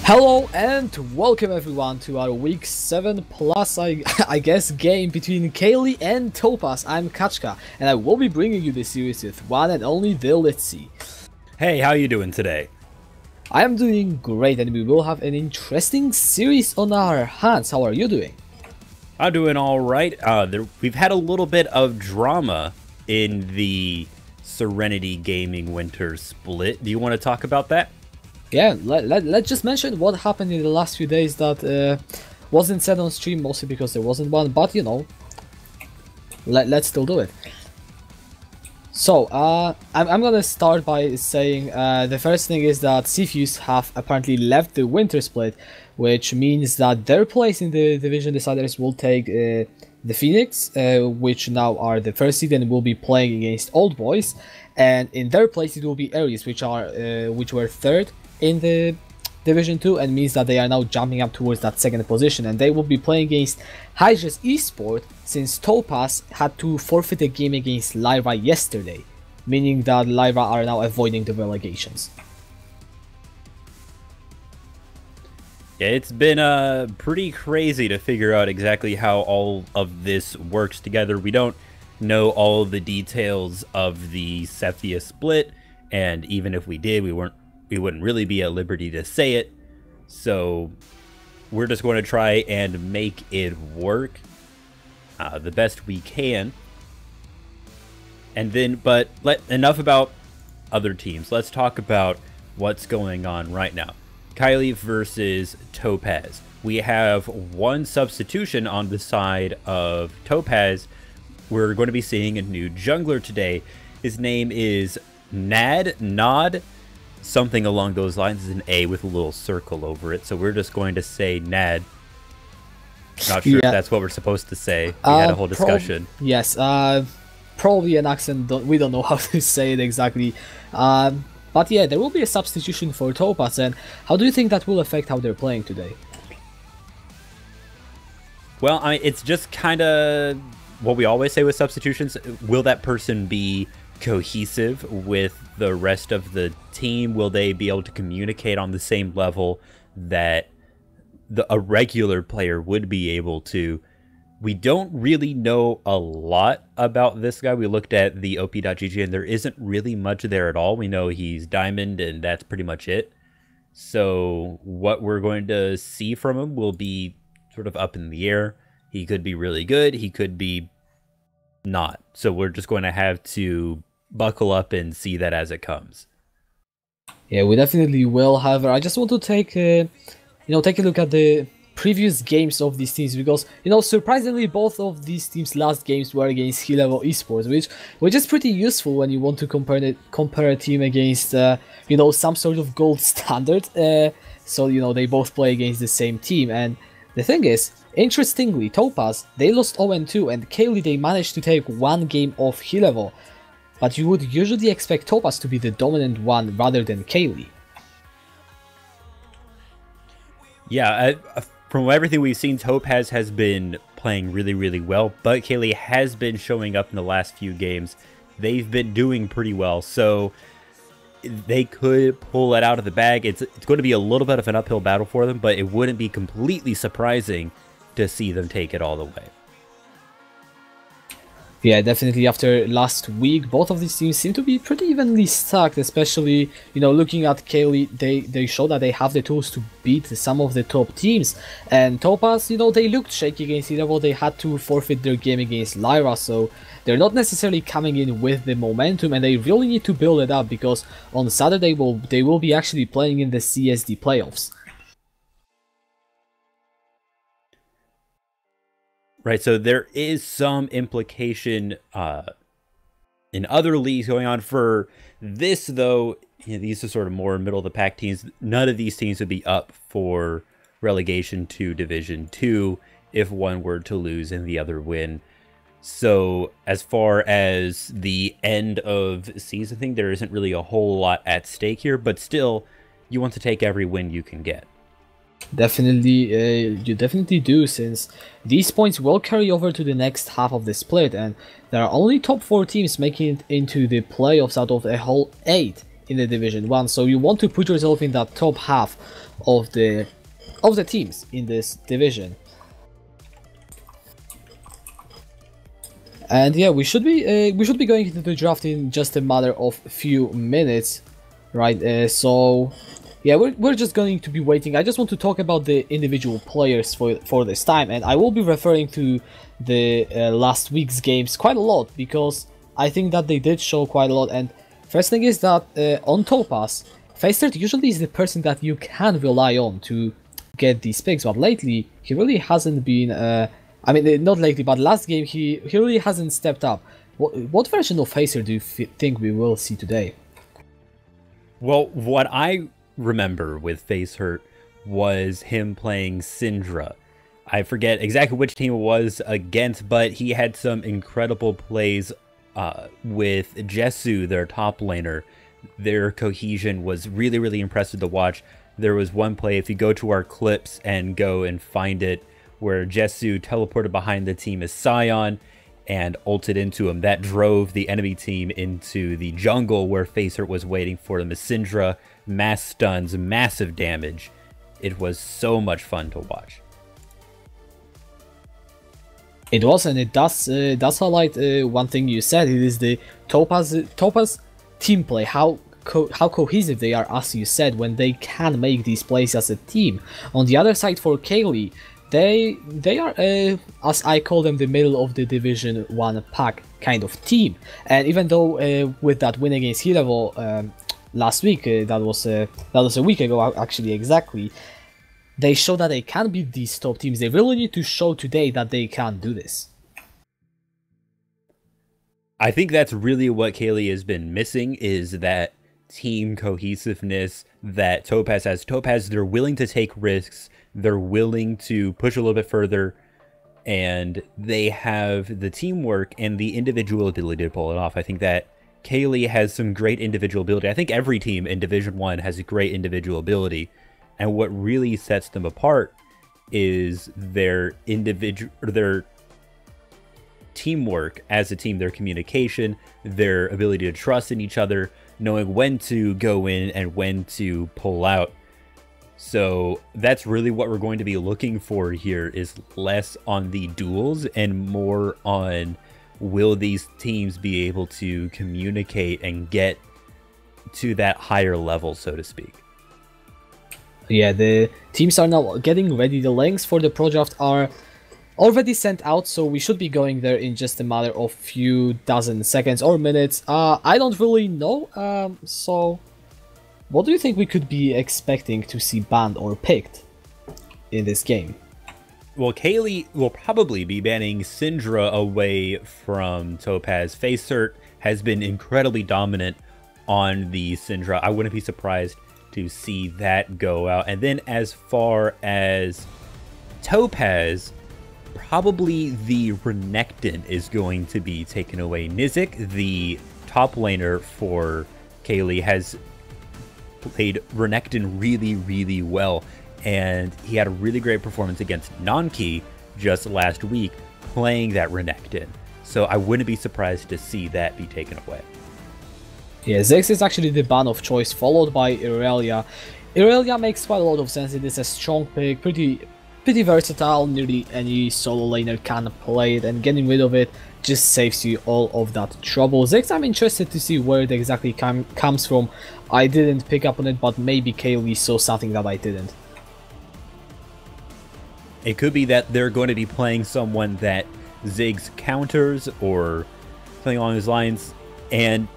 Hello and welcome everyone to our week 7 plus I guess game between Caeli and Topaz. I'm Kachka and I will be bringing you this series with one and only the Let's See. Hey, how you doing today? I am doing great and we will have an interesting series on our hands. How are you doing? I'm doing alright. We've had a little bit of drama in the Serenity Gaming Wintersplit. Do you want to talk about that? Yeah, let's just mention what happened in the last few days that wasn't said on stream, mostly because there wasn't one, but you know, let's still do it. So, I'm gonna start by saying the first thing is that Seafuse have apparently left the Wintersplit, which means that their place in the division deciders will take the Phoenix, which now are the first seed and will be playing against Old Boys, and in their place it will be Aries, which were third in the Division 2, and means that they are now jumping up towards that second position, and they will be playing against Hillerød Esport, since Topaz had to forfeit a game against Lyra yesterday, meaning that Lyra are now avoiding the relegations. Yeah, it's been pretty crazy to figure out exactly how all of this works together. We don't know all of the details of the Cephia split, and even if we did, we wouldn't really be at liberty to say it. So we're just going to try and make it work the best we can. And then, but enough about other teams. Let's talk about what's going on right now. Caeli versus Topaz. We have one substitution on the side of Topaz. We're going to be seeing a new jungler today. His name is Nod. Something along those lines. Is an A with a little circle over it. So we're just going to say Nad. Not sure if that's what we're supposed to say. We had a whole discussion. Yes, probably an accent. We don't know how to say it exactly. But yeah, there will be a substitution for Topaz. And how do you think that will affect how they're playing today? Well, it's just kind of what we always say with substitutions. Will that person be cohesive with the rest of the team? Will they be able to communicate on the same level that a regular player would be able to? We don't really know a lot about this guy. We looked at the op.gg and there isn't really much there at all. We know he's diamond and that's pretty much it. So what we're going to see from him will be sort of up in the air. He could be really good. He could be not. So we're just going to have to buckle up and see that as it comes. Yeah, we definitely will. However, I just want to take a look at the previous games of these teams, because surprisingly both of these teams' last games were against Hillerød Esports, which is pretty useful when you want to compare a team against some sort of gold standard. So they both play against the same team. And the thing is, interestingly, Topaz, they lost 0-2, and Caeli, they managed to take one game off Hillerød. But you would usually expect Topaz to be the dominant one rather than Caeli. Yeah, from everything we've seen, Topaz has been playing really, really well, but Caeli has been showing up in the last few games. They've been doing pretty well, so they could pull it out of the bag. It's going to be a little bit of an uphill battle for them, but it wouldn't be completely surprising to see them take it all the way. Yeah, definitely after last week, both of these teams seem to be pretty evenly stacked, especially, looking at Caeli, they show that they have the tools to beat some of the top teams. And Topaz, they looked shaky against Hillerød. They had to forfeit their game against Lyra, so they're not necessarily coming in with the momentum, and they really need to build it up, because on Saturday they will be actually playing in the CSD playoffs. Right, so there is some implication in other leagues going on. For this, though, these are sort of more middle-of-the-pack teams. None of these teams would be up for relegation to Division 2 if one were to lose and the other win. So as far as the end of season thing, there isn't really a whole lot at stake here, but still, you want to take every win you can get. Definitely, you definitely do, since these points will carry over to the next half of the split, and there are only top 4 teams making it into the playoffs out of a whole 8 in the Division 1, so you want to put yourself in that top half of the teams in this division. And yeah, we should be going into the draft in just a matter of a few minutes, right? So yeah, we're just going to be waiting. I just want to talk about the individual players for this time, and I will be referring to the last week's games quite a lot, because I think that they did show quite a lot. And first thing is that on Topaz, Facer usually is the person that you can rely on to get these picks, but lately he really hasn't been. I mean, not lately, but last game he really hasn't stepped up. What version of Facer do you think we will see today? Well, what I remember with Facer was him playing Syndra. I forget exactly which team it was against, but he had some incredible plays with Jesu, their top laner. Their cohesion was really, really impressive to watch. There was one play, if you go to our clips and go and find it, where Jesu teleported behind the team as Sion and ulted into him. That drove the enemy team into the jungle where Facer was waiting for them as Syndra. Mass stuns, massive damage. It was so much fun to watch. It was, and it does highlight one thing you said. It is the Topaz team play, how cohesive they are, as you said, when they can make these plays as a team. On the other side, for Caeli, they are, as I call them, the middle of the Division 1 pack kind of team. And even though with that win against Hillerød last week, that was a week ago actually exactly, they show that they can beat these top teams. They really need to show today that they can do this. I think that's really what Caeli has been missing, is that team cohesiveness that Topaz has. Topaz, they're willing to take risks, they're willing to push a little bit further, and they have the teamwork and the individual ability to pull it off. I think that Caeli has some great individual ability. I think every team in Division 1 has a great individual ability. And what really sets them apart is their teamwork as a team, their communication, their ability to trust in each other, knowing when to go in and when to pull out. So that's really what we're going to be looking for here, is less on the duels and more on, will these teams be able to communicate and get to that higher level, so to speak. Yeah, the teams are now getting ready. The links for the pro draft are already sent out, so we should be going there in just a matter of few dozen seconds or minutes. I don't really know, so what do you think we could be expecting to see banned or picked in this game? Well, Caeli will probably be banning Syndra away from Topaz. Facer has been incredibly dominant on the Syndra. I wouldn't be surprised to see that go out. And then as far as Topaz, probably the Renekton is going to be taken away. Nizik, the top laner for Caeli, has played Renekton really, really well. And he had a really great performance against Nanki just last week playing that Renekton. So I wouldn't be surprised to see that be taken away. Yeah, Ziggs is actually the ban of choice, followed by Irelia. Irelia makes quite a lot of sense. It is a strong pick, pretty versatile. Nearly any solo laner can play it, and getting rid of it just saves you all of that trouble. Ziggs, I'm interested to see where it exactly comes from. I didn't pick up on it, but maybe Caeli saw something that I didn't. It could be that they're going to be playing someone that Ziggs counters or something along those lines. And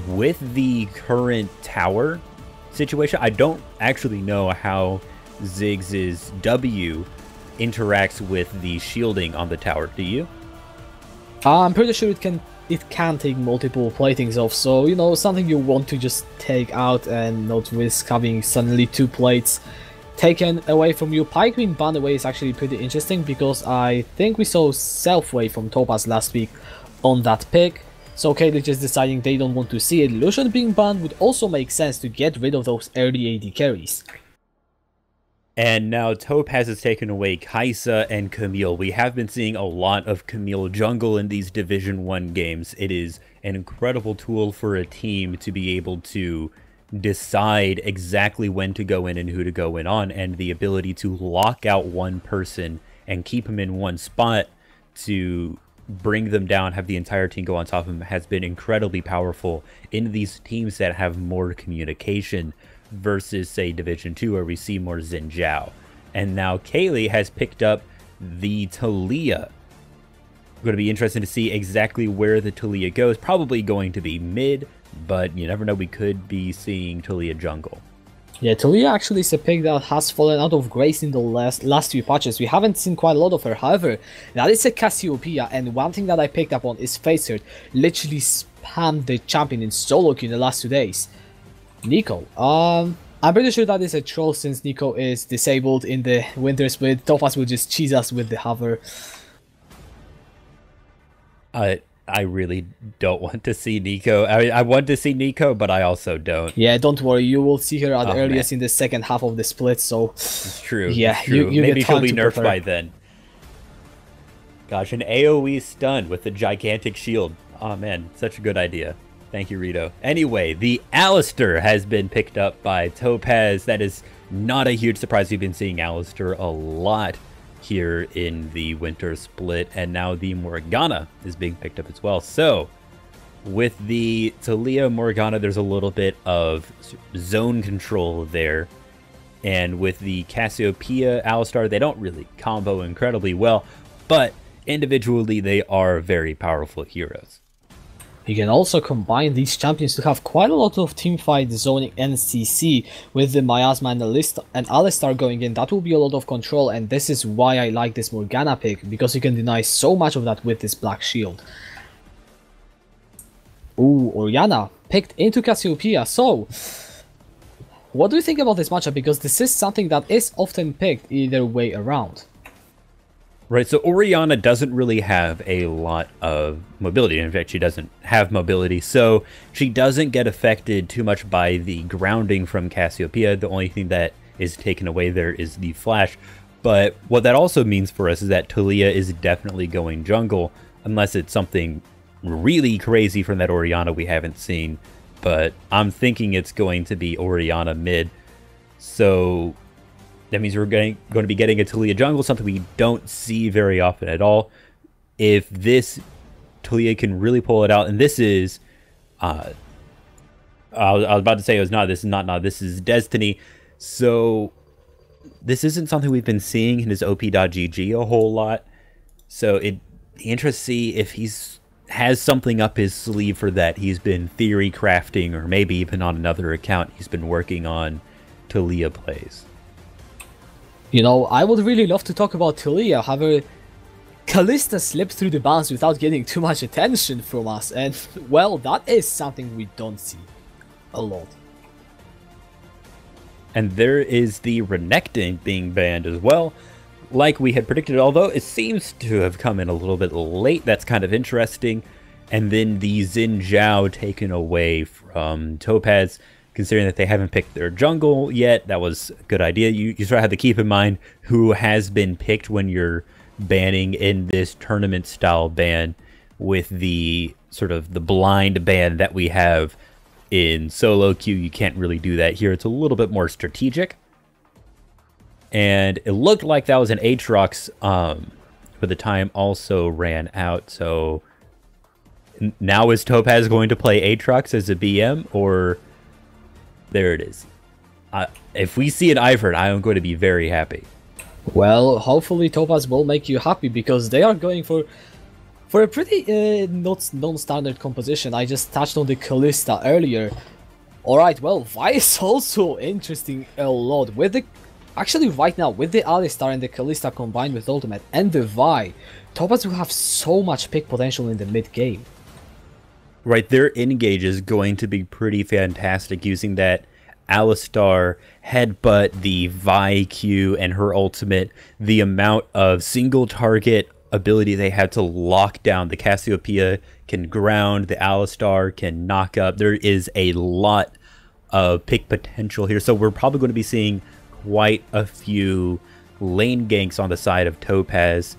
with the current tower situation, I don't actually know how Ziggs' W interacts with the shielding on the tower. Do you? I'm pretty sure it can take multiple platings off, so you know, something you want to just take out and not risk having suddenly 2 plates taken away from you. Pike being banned away is actually pretty interesting, because I think we saw Selfway from Topaz last week on that pick. So Caeli just deciding they don't want to see it. Lucian being banned would also make sense to get rid of those early AD carries. And now Topaz has taken away Kaisa and Camille. We have been seeing a lot of Camille jungle in these Division 1 games. It is an incredible tool for a team to be able to decide exactly when to go in and who to go in on, and the ability to lock out one person and keep him in one spot to bring them down, have the entire team go on top of him, has been incredibly powerful in these teams that have more communication versus, say, Division 2, where we see more Xin Zhao. And now Caeli has picked up the Taliyah. Going to be interesting to see exactly where the Taliyah goes. Probably going to be mid, but you never know, we could be seeing Taliyah jungle. Yeah, Taliyah actually is a pick that has fallen out of grace in the last few patches. We haven't seen quite a lot of her. However, that is a Cassiopeia, and one thing that I picked up on is Facehurt literally spammed the champion in solo queue in the last 2 days. Nico, I'm pretty sure that is a troll since Nico is disabled in the Wintersplit. Topaz will just cheese us with the hover. I really don't want to see Nico. I want to see Nico, but I also don't. Yeah, don't worry. You will see her at earliest in the second half of the split. So it's true. Yeah, it's true. You maybe get she'll be to nerfed prepare. by then. Gosh, an AoE stun with a gigantic shield. Oh man, such a good idea. Thank you, Rito. Anyway, the Alistar has been picked up by Topaz. That is not a huge surprise. We've been seeing Alistar a lot here in the Wintersplit, and now the Morgana is being picked up as well. So with the Taliyah Morgana, there's a little bit of zone control there, and with the Cassiopeia Alistar, they don't really combo incredibly well, but individually they are very powerful heroes. You can also combine these champions to have quite a lot of teamfight zoning and CC with the Miasma and Alistar going in. That will be a lot of control, and this is why I like this Morgana pick, because you can deny so much of that with this Black Shield. Ooh, Orianna picked into Cassiopeia. So, what do you think about this matchup? Because this is something that is often picked either way around. Right, so Orianna doesn't really have a lot of mobility. In fact, she doesn't have mobility, so she doesn't get affected too much by the grounding from Cassiopeia. The only thing that is taken away there is the flash. But what that also means for us is that Taliyah is definitely going jungle, unless it's something really crazy from that Orianna we haven't seen. But I'm thinking it's going to be Orianna mid. So that means we're going to be getting a Taliyah jungle, something we don't see very often at all. If this Taliyah can really pull it out, and this is, I was about to say it was not, this is not, this is Destiny. So this isn't something we've been seeing in his op.gg a whole lot. So it'd be interesting to see if he's has something up his sleeve for that. He's been theory crafting, or maybe even on another account he's been working on Taliyah plays. You know, I would really love to talk about Taliyah, however, Kalista slipped through the bounds without getting too much attention from us, and, well, that is something we don't see a lot. And there is the Renekton being banned as well, like we had predicted, although it seems to have come in a little bit late. That's kind of interesting. And then the Xin Zhao taken away from Topaz. Considering that they haven't picked their jungle yet, that was a good idea. You sort of have to keep in mind who has been picked when you're banning in this tournament style ban, with the sort of the blind ban that we have in solo queue. You can't really do that here. It's a little bit more strategic. And it looked like that was an Aatrox, but the time also ran out. So now is Topaz going to play Aatrox as a BM, or... There it is. If we see an Ivern, I am going to be very happy. Well, hopefully Topaz will make you happy, because they are going for a pretty not non-standard composition. I just touched on the Kalista earlier. Alright, well, Vi is also interesting a lot. With the actually right now, with the Alistar and the Kalista combined with Ultimate and the Vi, Topaz will have so much pick potential in the mid game. Right, their engage is going to be pretty fantastic, using that Alistar headbutt, the Vi Q, and her ultimate. The amount of single target ability they have to lock down. The Cassiopeia can ground, the Alistar can knock up. There is a lot of pick potential here, so we're probably going to be seeing quite a few lane ganks on the side of Topaz,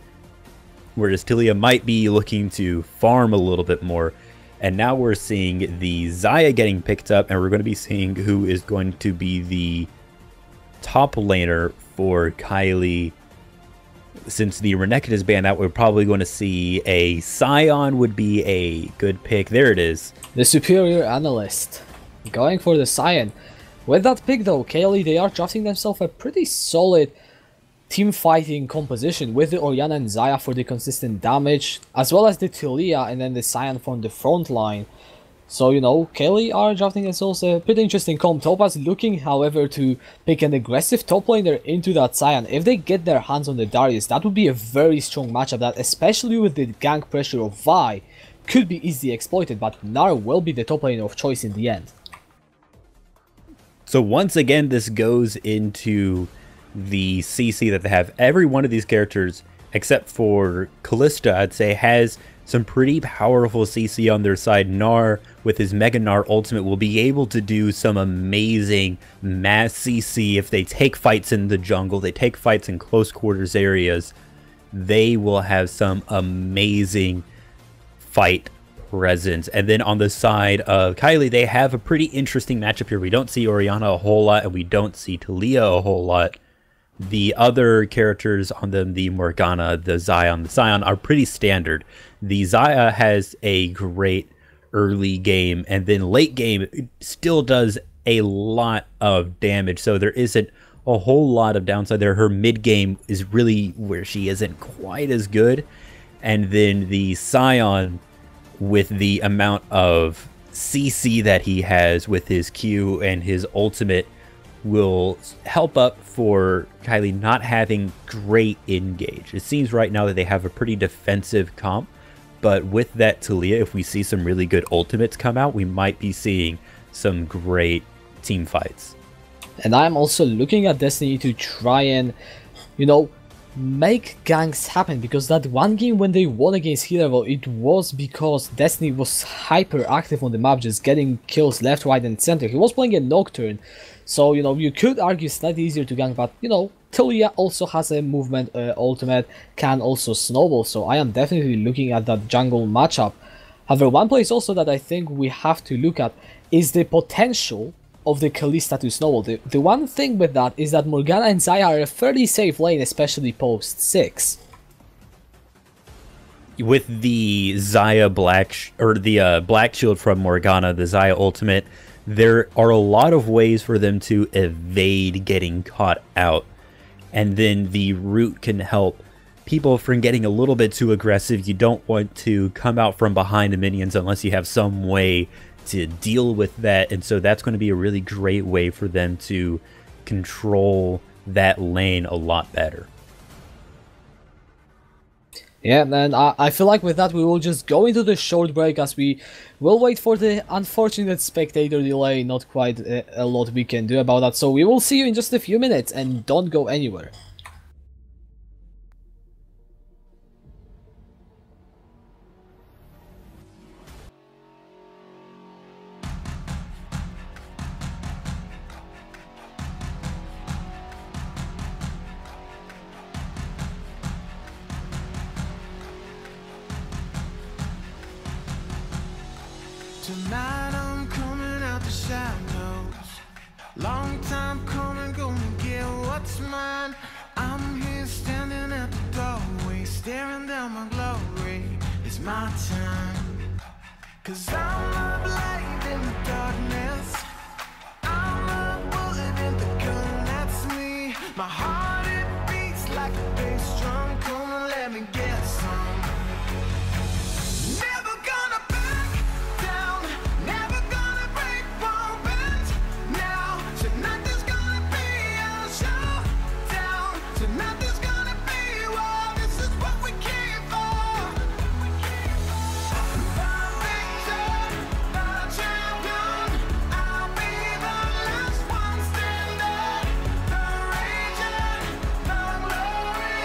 whereas Taliyah might be looking to farm a little bit more. And now we're seeing the Xayah getting picked up, and we're going to be seeing who is going to be the top laner for Caeli. Since the Renekton is banned out, we're probably going to see a Sion would be a good pick. There it is. The superior analyst going for the Sion. With that pick though, Caeli, they are drafting themselves a pretty solid team fighting composition with the Orianna and Xayah for the consistent damage, as well as the Taliyah and then the Sion from the front line. So, you know, Caeli are drafting themselves a pretty interesting comp. Topaz looking, however, to pick an aggressive top laner into that Sion. If they get their hands on the Darius, that would be a very strong matchup that, especially with the gank pressure of Vi, could be easily exploited, but Gnar will be the top laner of choice in the end. So once again, this goes into the CC that they have. Every one of these characters, except for Kalista, I'd say, has some pretty powerful CC on their side. Gnar, with his Mega Gnar ultimate, will be able to do some amazing mass CC if they take fights in the jungle, they take fights in close quarters areas. They will have some amazing fight presence. And then on the side of Caeli, they have a pretty interesting matchup here. We don't see Orianna a whole lot, and we don't see Taliyah a whole lot. The other characters on them, the Morgana, the Sion, are pretty standard. The Xayah has a great early game, and then late game it still does a lot of damage, so there isn't a whole lot of downside there. Her mid game is really where she isn't quite as good, and then the Sion, with the amount of CC that he has with his Q and his ultimate, will help up for Caeli not having great engage. It seems right now that they have a pretty defensive comp, but with that Taliyah, if we see some really good ultimates come out, we might be seeing some great team fights. And I'm also looking at Destiny to try and, you know, make ganks happen, because that one game when they won against Hillerød, it was because Destiny was hyper active on the map, just getting kills left, right and center. He was playing a Nocturne, so, you know, you could argue slightly easier to gank, but, you know, Taliyah also has a movement ultimate, can also snowball, so I am definitely looking at that jungle matchup. However, one place also that I think we have to look at is the potential of the Kalista to snowball. The one thing with that is that Morgana and Xayah are a fairly safe lane, especially post 6. With the Xayah black shield from Morgana, the Xayah ultimate, there are a lot of ways for them to evade getting caught out, and then the root can help people from getting a little bit too aggressive. You don't want to come out from behind the minions unless you have some way to deal with that, and so that's going to be a really great way for them to control that lane a lot better. Yeah, and I feel like with that we will just go into the short break, as we will wait for the unfortunate spectator delay. Not quite a lot we can do about that, so we will see you in just a few minutes, and don't go anywhere. Tonight I'm coming out the shadows. Long time coming, gonna get what's mine. I'm here standing at the doorway, staring down my glory. It's my time. 'Cause I'm a blade in the darkness. I'm a bullet in the gun, that's me. My heart, it beats like a bass drum. Come and let me get some. Never gonna back down, never gonna break, won't bend now. Tonight there's gonna be a showdown. Tonight there's gonna be war. This is what we came for. The victor, the champion. I'll be the last one standing. The raging, the glory.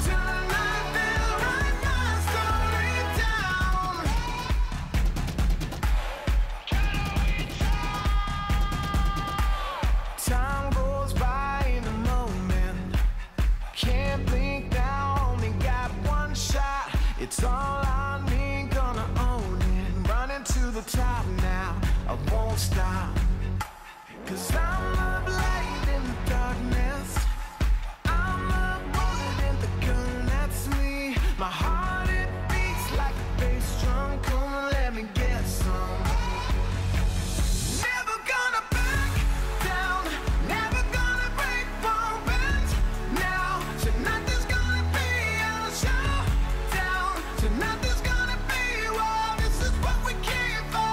Tonight they'll write my story down. Time goes by in a moment. Can't blink now, only got one shot. It's all I need, gonna own it. Running to the top now, I won't stop. 'Cause I'm a light in the darkness. I'm a bullet in the gun, that's me. My heart, it beats like a bass drum. Come on, let me get some. Never gonna back down, never gonna break one bend. Now, tonight there's gonna be a showdown. Tonight there's gonna be war. This is what we came for.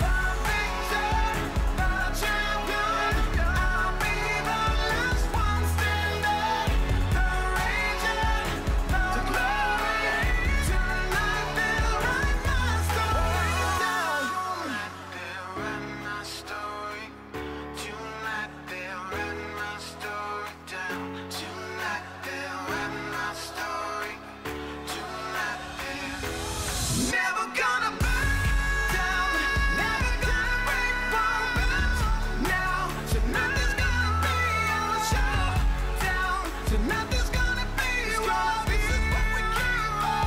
The victor, the champion. I'll be the last one standing. The raging, the glory. Tonight they'll write my story down. Tonight they'll write my story. Tonight they'll write my story down. Tonight they'll write my story. Tonight they'll never gonna back down, never gonna break one bend. Now, tonight there's gonna be a showdown. Tonight there's gonna be war. This is what we came for.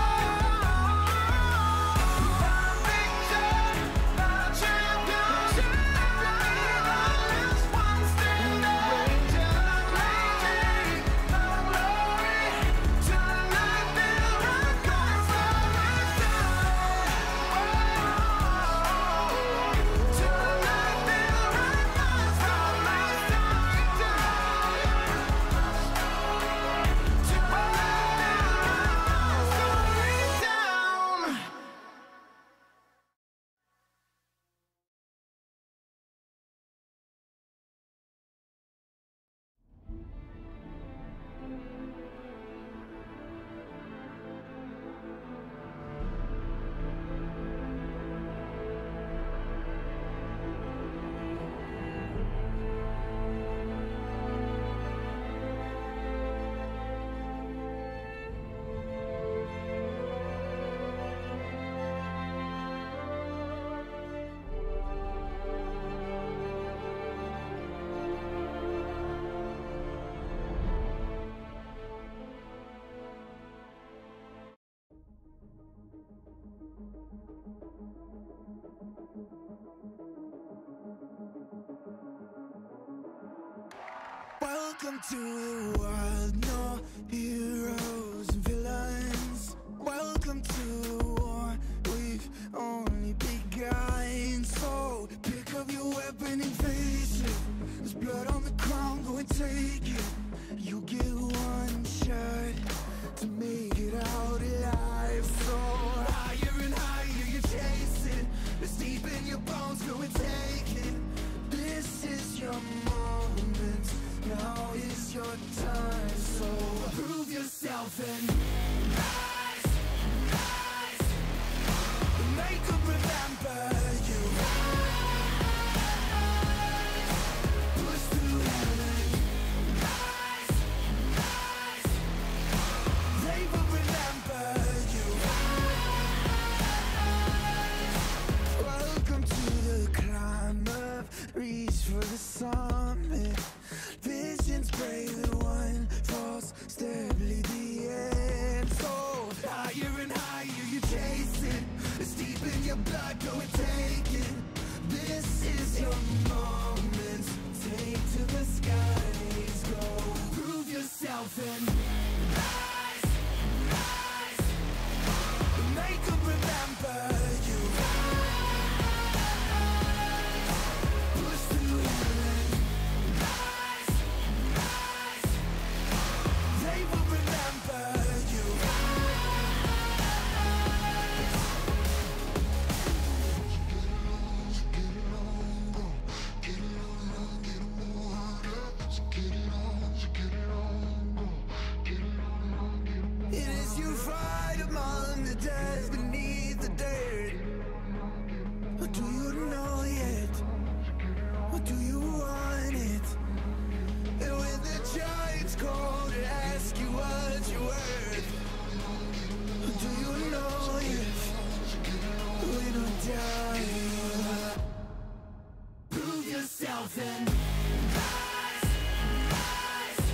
The victor, the champion. I'll be the last one standing. The raging, the glory. Tonight they'll write my story down. Tonight they'll write my story down. Welcome to the world, no heroes and villains. Welcome to the war, we've only begun. So pick up your weapon and face it. There's blood on the ground, go and take it. You get one shot to make it out alive. So higher and higher you chase it. It's deep in your bones, go and take it. This is your moment, now is your time. So prove yourself and rise, rise. Make them remember you. Push through heaven. Rise, rise. They will remember you. Welcome to the climb up, reach for the summit. Visions brave, the one false step lead the end. So higher and higher you chase it. It's deep in your blood, go and take it. This is your moment. Take to the skies, go. Prove yourself and rise, rise. Make them remember you. Push through heaven. Rise, rise. They will remember you. It is you fight among the dead beneath the dirt. Or do you know yet? Or do you want it? And when the giants call to ask you what you're worth, or do you know yet? We don't die. Prove yourself and rise, rise.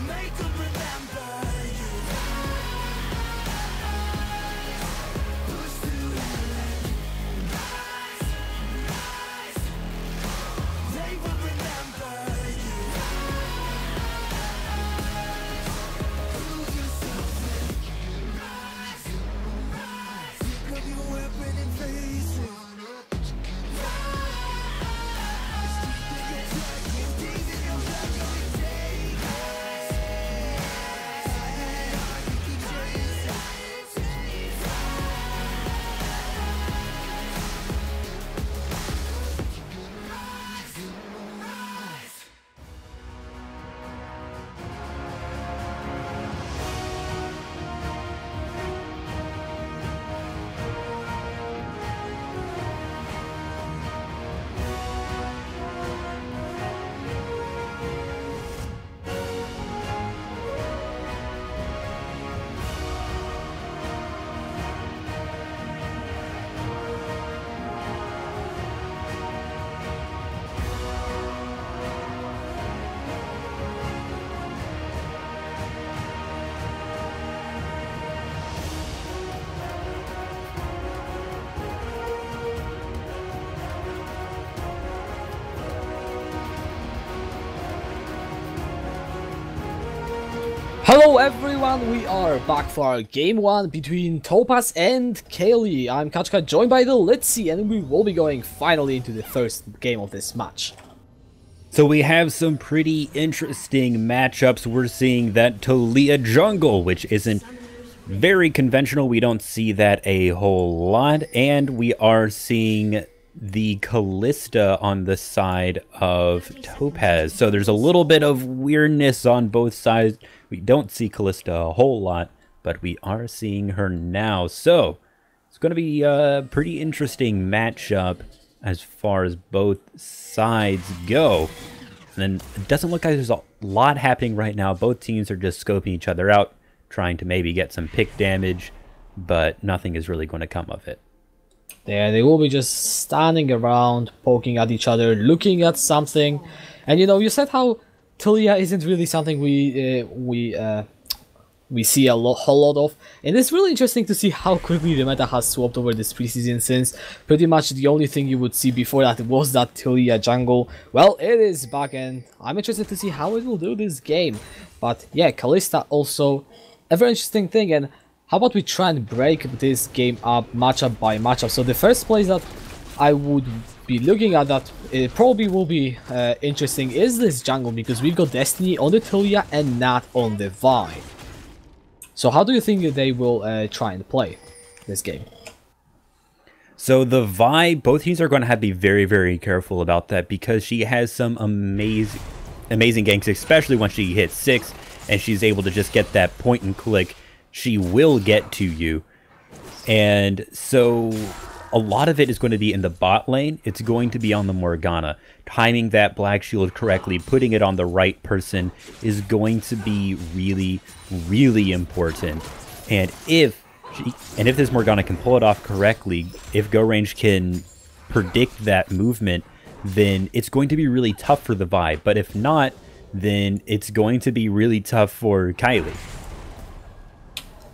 Make them remember you. Hello everyone, we are back for our game 1 between Topaz and Caeli. I'm Kachka, joined by the Litzy, and we will be going finally into the first game of this match. So we have some pretty interesting matchups. We're seeing that Talia jungle, which isn't very conventional. We don't see that a whole lot. And we are seeing the Callista on the side of Topaz. So there's a little bit of weirdness on both sides. We don't see Callista a whole lot, but we are seeing her now. So it's going to be a pretty interesting matchup as far as both sides go. And then it doesn't look like there's a lot happening right now. Both teams are just scoping each other out, trying to maybe get some pick damage, but nothing is really going to come of it. Yeah, they will be just standing around, poking at each other, looking at something. And you know, you said how Talia isn't really something we see a whole lot of, and it's really interesting to see how quickly the meta has swapped over this preseason, since pretty much the only thing you would see before that was that Talia jungle. Well, it is back, and I'm interested to see how it will do this game. But yeah, Callista also a very interesting thing. And how about we try and break this game up matchup by matchup? So the first place that I would be looking at that it probably will be interesting is this jungle, because we've got Destiny on the Talia and Nat on the Vi. So how do you think they will try and play this game? So the Vi, both teams are going to have to be very, very careful about that, because she has some amazing ganks, especially when she hits 6 and she's able to just get that point and click. She will get to you. And so a lot of it is going to be in the bot lane. It's going to be on the Morgana. Timing that Black Shield correctly, putting it on the right person is going to be really, really important. And if this Morgana can pull it off correctly, if Go Range can predict that movement, then it's going to be really tough for the Vi. But if not, then it's going to be really tough for Caeli.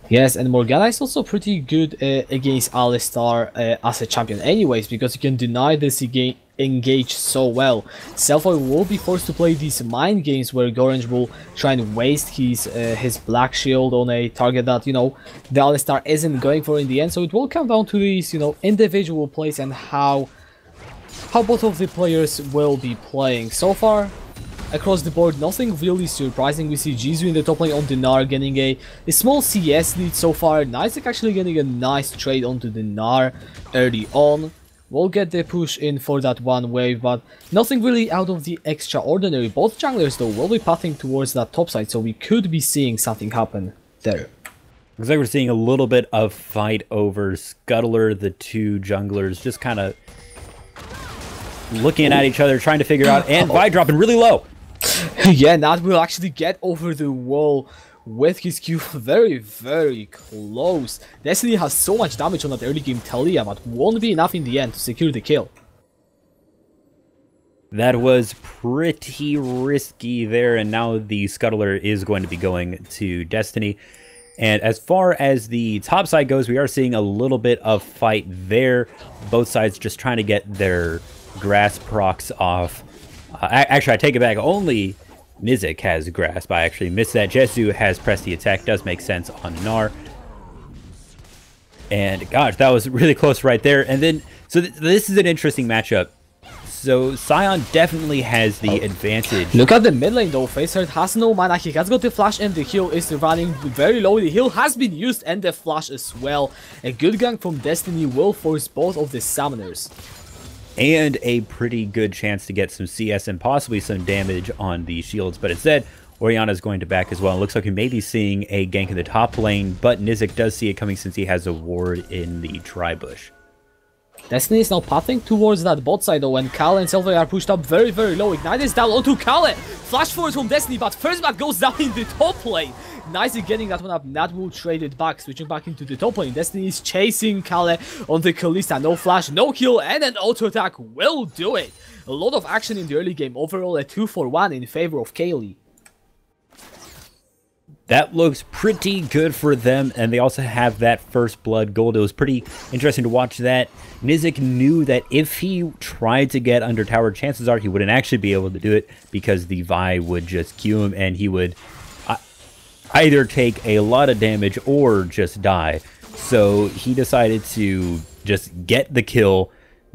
Yes, and Morgana is also pretty good against Alistar as a champion anyways, because you can deny this engage so well. Selfoy will be forced to play these mind games where Gorange will try and waste his Black Shield on a target that, you know, the Alistar isn't going for in the end. So it will come down to these, you know, individual plays and how both of the players will be playing. So far, across the board, nothing really surprising. We see Jizu in the top lane on Dinar getting a small CS lead so far. Nizik actually getting a nice trade onto Dinar early on. We'll get the push in for that one wave, but nothing really out of the extraordinary. Both junglers though will be pathing towards that top side, so we could be seeing something happen there. Looks like we're seeing a little bit of fight over Scuttler. The two junglers just kind of looking at each other, trying to figure out, and Vi dropping really low. Yeah, Nat will actually get over the wall with his Q very, very close. Destiny has so much damage on that early game Talia, but won't be enough in the end to secure the kill. That was pretty risky there, and now the Scuttler is going to be going to Destiny. And as far as the top side goes, we are seeing a little bit of fight there. Both sides just trying to get their grass procs off. Actually, I take it back. Only Nizik has grasp. I actually missed that. Jesu has pressed the attack. Does make sense on Gnar. And gosh, that was really close right there. And then, so this is an interesting matchup. So Sion definitely has the advantage. Look at the mid lane though. Facehurt has no mana. He has got the flash and the heal is running very low. The heal has been used and the flash as well. A good gank from Destiny will force both of the summoners. And a pretty good chance to get some CS and possibly some damage on the shields. But instead, Orianna is going to back as well. It looks like we may be seeing a gank in the top lane, but Nizik does see it coming since he has a ward in the tri-bush. Destiny is now pathing towards that bot side though, and Kale and Selvae are pushed up very, very low. Ignite is down onto Kale. Flash forward from Destiny, but first back goes down in the top lane. Nicely getting that one up. Nat will trade it back, switching back into the top lane. Destiny is chasing Kale on the Callista. No flash, no kill, and an auto attack will do it. A lot of action in the early game. Overall, a 2-for-1 in favor of Caeli. That looks pretty good for them, and they also have that first blood gold. It was pretty interesting to watch that. Nizik knew that if he tried to get under tower, chances are he wouldn't actually be able to do it because the Vi would just Q him, and he would... either take a lot of damage or just die. So he decided to just get the kill,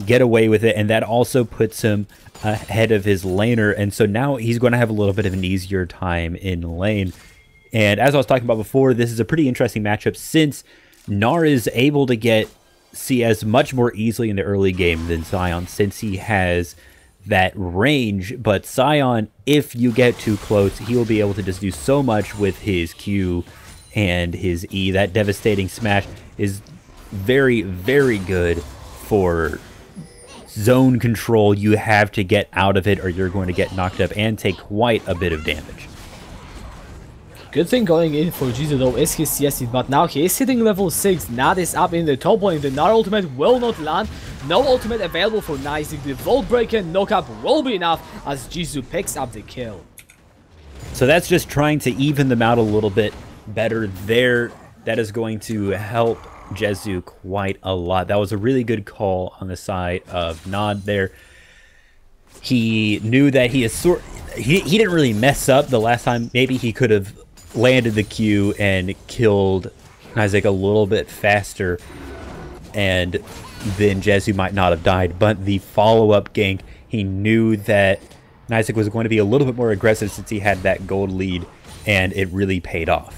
get away with it, and that also puts him ahead of his laner. And so now he's going to have a little bit of an easier time in lane. And as I was talking about before, this is a pretty interesting matchup since Gnar is able to get CS much more easily in the early game than Sion, since he has that range. But Sion, if you get too close, he will be able to just do so much with his Q and his E. That devastating smash is very, very good for zone control. You have to get out of it or you're going to get knocked up and take quite a bit of damage. Good thing going in for Jizu though is his CS, but now he is hitting level 6. Nad is up in the top lane. The Gnar ultimate will not land. No ultimate available for Nizik. The Vault Breaker knockup will be enough as Jizu picks up the kill. So that's just trying to even them out a little bit better there. That is going to help Jezu quite a lot. That was a really good call on the side of Nad there. He knew that he didn't really mess up the last time. Maybe he could have landed the Q and killed Isaac a little bit faster, and then Jezu might not have died. But the follow-up gank, he knew that Isaac was going to be a little bit more aggressive since he had that gold lead, and it really paid off.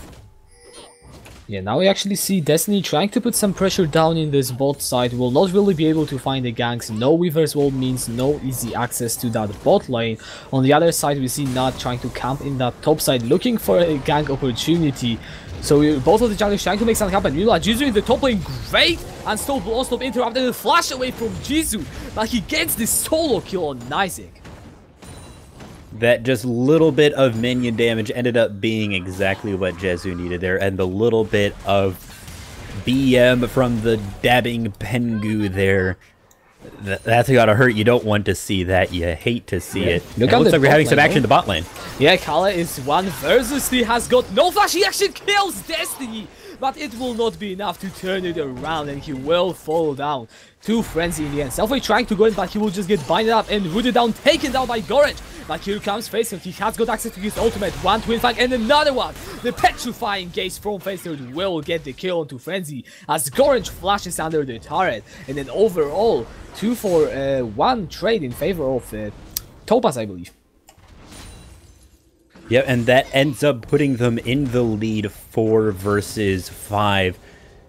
Yeah, now we actually see Destiny trying to put some pressure down in this bot side. Will not really be able to find the ganks. No Weaver's Wall means no easy access to that bot lane. On the other side, we see Nad trying to camp in that top side, looking for a gank opportunity. So both of the junglers trying to make something happen. Meanwhile, Jizu in the top lane, great! And still non-stop interrupted and flash away from Jizu. But he gets this solo kill on Nizik. That just little bit of minion damage ended up being exactly what Jezu needed there, and the little bit of BM from the dabbing Pengu there. That's gotta hurt. You don't want to see that. You hate to see it. It looks like we're having some action in the bot lane. Yeah, Caeli is 1 versus 3, has got no flash. He actually kills Destiny, but it will not be enough to turn it around, and he will fall down to Frenzy in the end. Selfie trying to go in, but he will just get binded up and rooted down, taken down by Gorage. But here comes Facer. He has got access to his ultimate. One twin fang and another one. The petrifying gaze from Facer will get the kill onto Frenzy as Gorage flashes under the turret. And then overall, 2 for 1 trade in favor of Topaz, I believe. Yeah, and that ends up putting them in the lead 4 versus 5.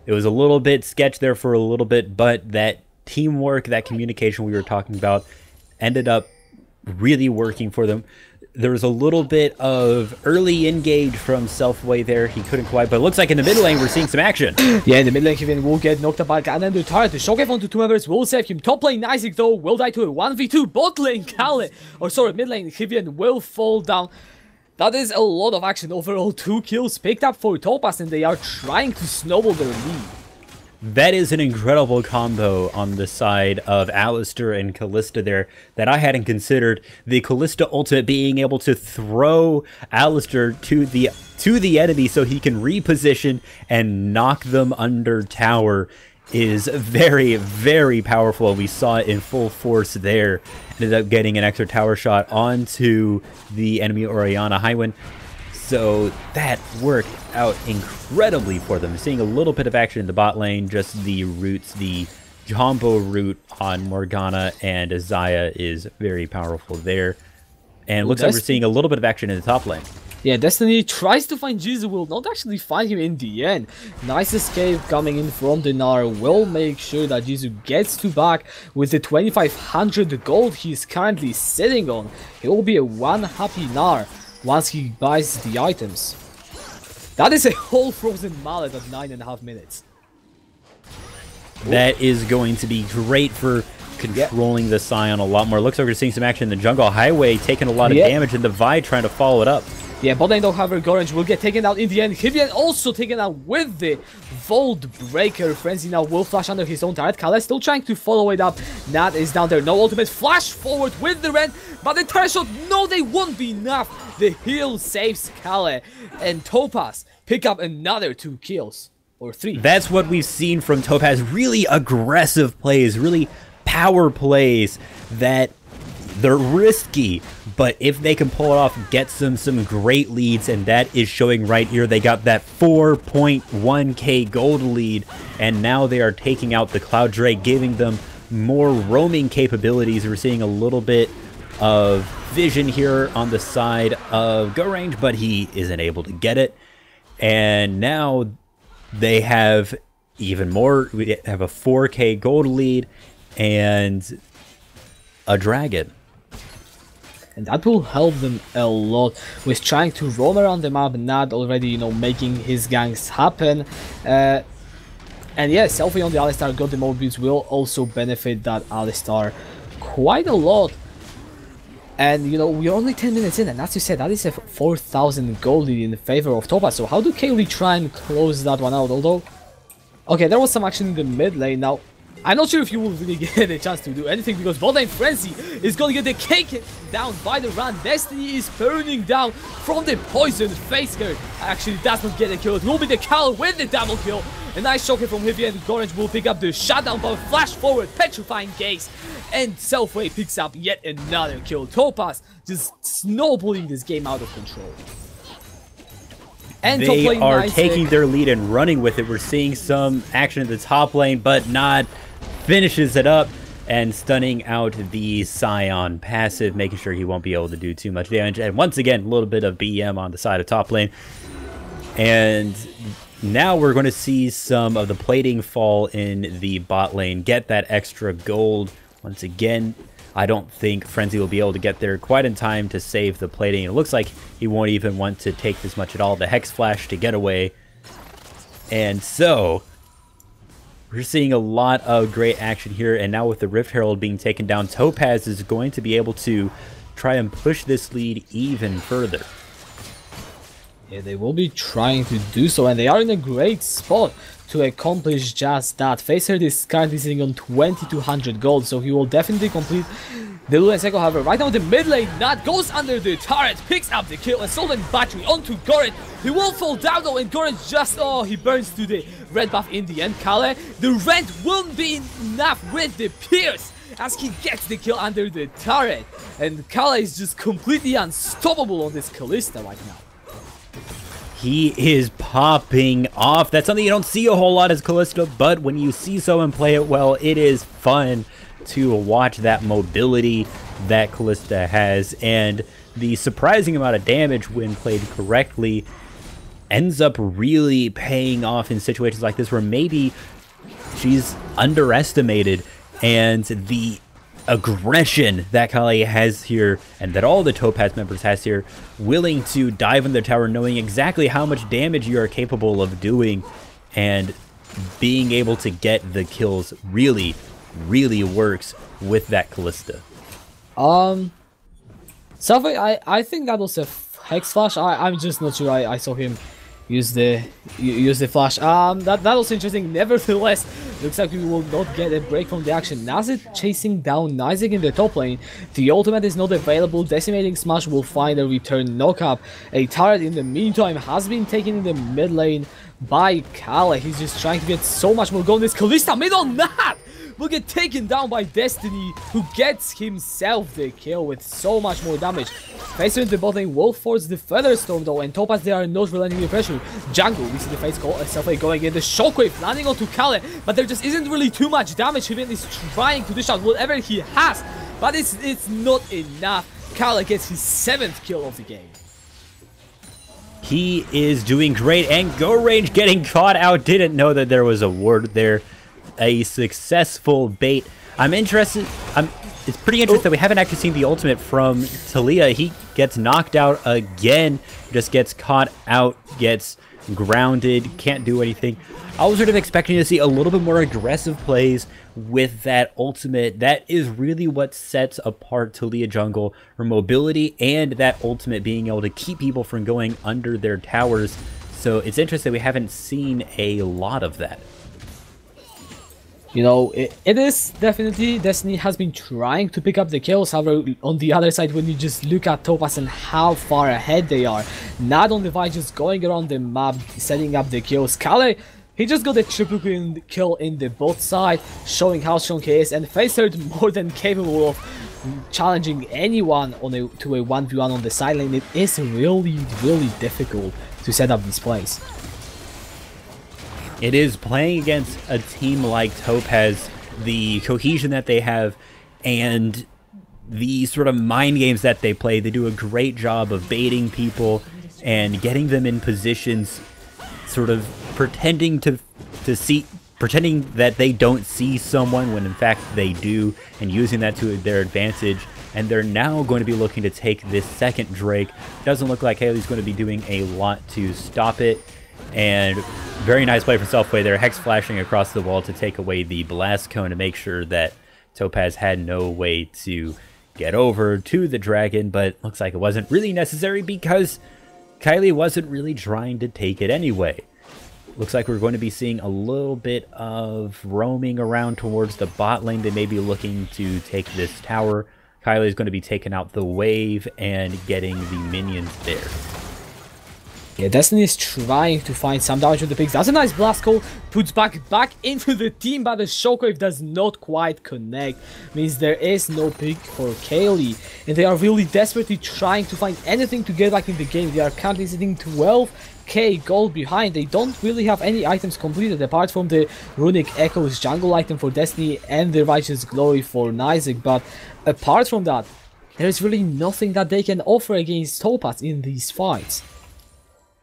It was a little bit sketch there for a little bit, but that teamwork, that communication we were talking about ended up really working for them. There was a little bit of early engage from Selfway there. He couldn't quite, but it looks like in the mid lane we're seeing some action. Yeah, in the mid lane Kevin will get knocked up by and then the turret. The shock onto 2 members will save him. Top lane Nizik though will die to a 1v2. Bot lane Caeli, or sorry, mid lane Hivian will fall down. That is a lot of action. Overall 2 kills picked up for Topaz, and they are trying to snowball their lead. That is an incredible combo on the side of Alistair and Callista there that I hadn't considered. The Callista ultimate being able to throw Alistair to the enemy so he can reposition and knock them under tower is very, very powerful. We saw it in full force there. Ended up getting an extra tower shot onto the enemy Orianna Highwind. So that worked out incredibly for them. Seeing a little bit of action in the bot lane, just the roots, the combo root on Morgana and Azaya is very powerful there. And it looks like we're seeing a little bit of action in the top lane. Yeah, Destiny tries to find Jizu, will not actually find him in the end. Nice escape coming in from the Gnar will make sure that Jizu gets to back with the 2500 gold he's currently sitting on. He will be a one happy Gnar once he buys the items. That is a whole frozen mallet at 9.5 minutes. That is going to be great for controlling the Scion a lot more. Looks like we're seeing some action in the jungle. Highway taking a lot of damage, and the Vi trying to follow it up. Yeah, bot lane though, however, Gorenge will get taken out in the end. Hivian also taken out with the Vault Breaker. Frenzy now will flash under his own turret. Caeli still trying to follow it up. Nat is down there. No ultimate. Flash forward with the Ren. But the turret shot, no, they won't be enough. The heal saves Caeli. And Topaz pick up another 2 kills. Or 3. That's what we've seen from Topaz. Really aggressive plays. Really power plays that They're risky, but if they can pull it off, get some great leads, and that is showing right here. They got that 4.1k gold lead, and now they are taking out the Cloud Drake, giving them more roaming capabilities. We're seeing a little bit of vision here on the side of Go Range, but he isn't able to get it. And now they have even more. We have a 4k gold lead and a dragon. And that will help them a lot with trying to roam around the map, not already, you know, making his gangs happen. And yeah, Selfie on the Alistar got the mobiles will also benefit that Alistar quite a lot. And you know, we're only 10 minutes in, and as you said, that is a 4,000 gold lead in favor of Topaz. So how do Caeli try and close that one out? Although, okay, there was some action in the mid lane. Now, I'm not sure if you will really get a chance to do anything, because bot lane Frenzy is going to get the cake down by the run. Destiny is burning down from the poison. Facer actually does not get a kill. It will be the Cal with the double kill. A nice shocker from Heavy, and Orange will pick up the shutdown, but flash forward, petrifying gaze, and Selfway picks up yet another kill. Topaz just snowballing this game out of control. And they are taking their lead and running with it. We're seeing some action in the top lane, but not finishes it up and stunning out the Scion passive, making sure he won't be able to do too much damage. And once again, a little bit of BM on the side of top lane. And now we're going to see some of the plating fall in the bot lane, get that extra gold. Once again, I don't think Frenzy will be able to get there quite in time to save the plating. It looks like he won't even want to take this much at all. The Hex Flash to get away. And so we're seeing a lot of great action here, and now with the Rift Herald being taken down, Topaz is going to be able to try and push this lead even further. Yeah, they will be trying to do so, and they are in a great spot to accomplish just that. Facer is currently sitting on 2200 gold, so he will definitely complete the Lulu and Seko. However, right now the mid lane, Nat goes under the turret, picks up the kill, and Solden Battery onto Goran. He will fall down though, and Goran just, oh, he burns to the red buff in the end. Caeli, the rent won't be enough with the Pierce as he gets the kill under the turret. And Caeli is just completely unstoppable on this Kalista right now. He is popping off. That's something you don't see a whole lot as Kalista, but when you see someone play it well, it is fun to watch that mobility that Kalista has. And the surprising amount of damage when played correctly ends up really paying off in situations like this, where maybe she's underestimated, and the aggression that Caeli has here, and that all the Topaz members has here, willing to dive in the tower, knowing exactly how much damage you are capable of doing, and being able to get the kills really works with that Kalista. Selfie, I think that was a Hex Flash. I'm just not sure I saw him use the flash. That was interesting. Nevertheless, looks like we will not get a break from the action. Nazit chasing down Nizik in the top lane. The ultimate is not available. Decimating Smash will find a return knockup. A turret in the meantime has been taken in the mid lane by Caeli. He's just trying to get so much more gold. This Kalista mid on that will get taken down by Destiny, who gets himself the kill with so much more damage. Facer in the bot lane will force the Featherstorm though, and Topaz, they are not relenting the pressure. Jungle, we see the face call, Selfie going in, the Shockwave landing onto Caeli, but there just isn't really too much damage. He is trying to dish out whatever he has, but it's not enough. Caeli gets his 7th kill of the game. He is doing great, and Go Range getting caught out. Didn't know that there was a ward there. A successful bait. I'm interested. It's pretty interesting that we haven't actually seen the ultimate from Talia. He gets knocked out again. Just gets caught out. Gets grounded. Can't do anything. I was sort of expecting to see a little bit more aggressive plays with that ultimate. That is really what sets apart Talia jungle. Her mobility and that ultimate being able to keep people from going under their towers. So it's interesting we haven't seen a lot of that. You know, it is definitely, Destiny has been trying to pick up the kills. However, on the other side, when you just look at Topaz and how far ahead they are, not on the Vi just going around the map, setting up the kills. Caeli, he just got a triple kill in the bot side, showing how strong he is, and Facer more than capable of challenging anyone on to a 1v1 on the sideline, it is really, really difficult to set up these plays. It is playing against a team like Topaz, the cohesion that they have, and the sort of mind games that they play. They do a great job of baiting people and getting them in positions, sort of pretending that they don't see someone when in fact they do, and using that to their advantage. And they're now going to be looking to take this second Drake. Doesn't look like Caeli's going to be doing a lot to stop it. And very nice play from Selfway there, Hex flashing across the wall to take away the blast cone to make sure that Topaz had no way to get over to the dragon, but looks like it wasn't really necessary because Caeli wasn't really trying to take it anyway. Looks like we're going to be seeing a little bit of roaming around towards the bot lane. They may be looking to take this tower. Caeli is going to be taking out the wave and getting the minions there. Yeah, Destiny is trying to find some damage with the pigs. That's a nice blast call. Puts back into the team, but the shockwave does not quite connect. Means there is no pick for Caeli. And they are really desperately trying to find anything to get back in the game. They are currently sitting 12k gold behind. They don't really have any items completed apart from the Runic Echoes jungle item for Destiny and the Righteous Glory for Nizek. But apart from that, there is really nothing that they can offer against Topaz in these fights.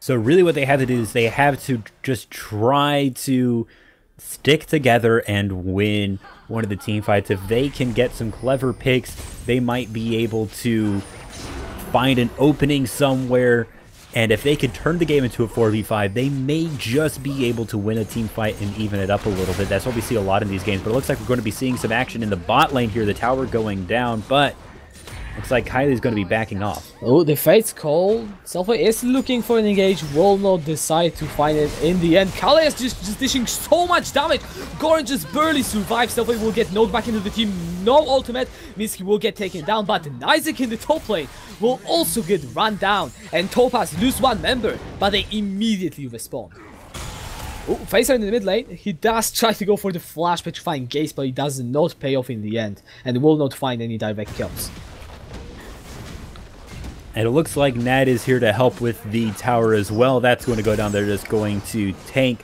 So really what they have to do is they have to just try to stick together and win one of the team fights. If they can get some clever picks, they might be able to find an opening somewhere. And if they could turn the game into a 4v5, they may just be able to win a team fight and even it up a little bit. That's what we see a lot in these games. But it looks like we're going to be seeing some action in the bot lane here. The tower going down, but looks like Caeli's going to be backing off. Oh, the Fate's call. Selfie is looking for an engage, will not decide to find it in the end. Caeli is just dishing so much damage. Goran just barely survives. Selfie will get knocked back into the team. No ultimate means he will get taken down, but Nizek in the top lane will also get run down. And Topaz lose one member, but they immediately respawn. Oh, Facer in the mid lane. He does try to go for the flash petrifying gaze, but he does not pay off in the end and will not find any direct kills. And it looks like Nad is here to help with the tower as well. That's going to go down there, just going to tank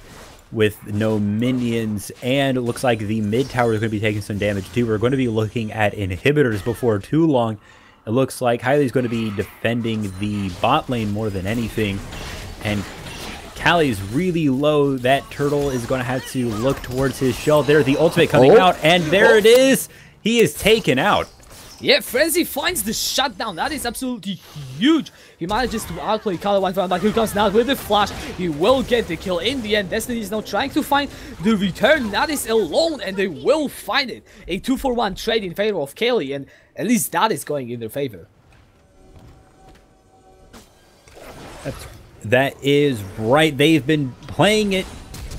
with no minions. And it looks like the mid tower is going to be taking some damage too. We're going to be looking at inhibitors before too long. It looks like Caeli's going to be defending the bot lane more than anything. And Caeli's really low. That turtle is going to have to look towards his shell. There, the ultimate coming out. And there it is. He is taken out. Yeah, Frenzy finds the shutdown. That is absolutely huge. He manages to outplay Caeli one round, but here comes Nad with the flash. He will get the kill in the end. Destiny is now trying to find the return. Nad is alone, and they will find it. A 2-for-1 trade in favor of Caeli, and at least that is going in their favor. That is right. They've been playing it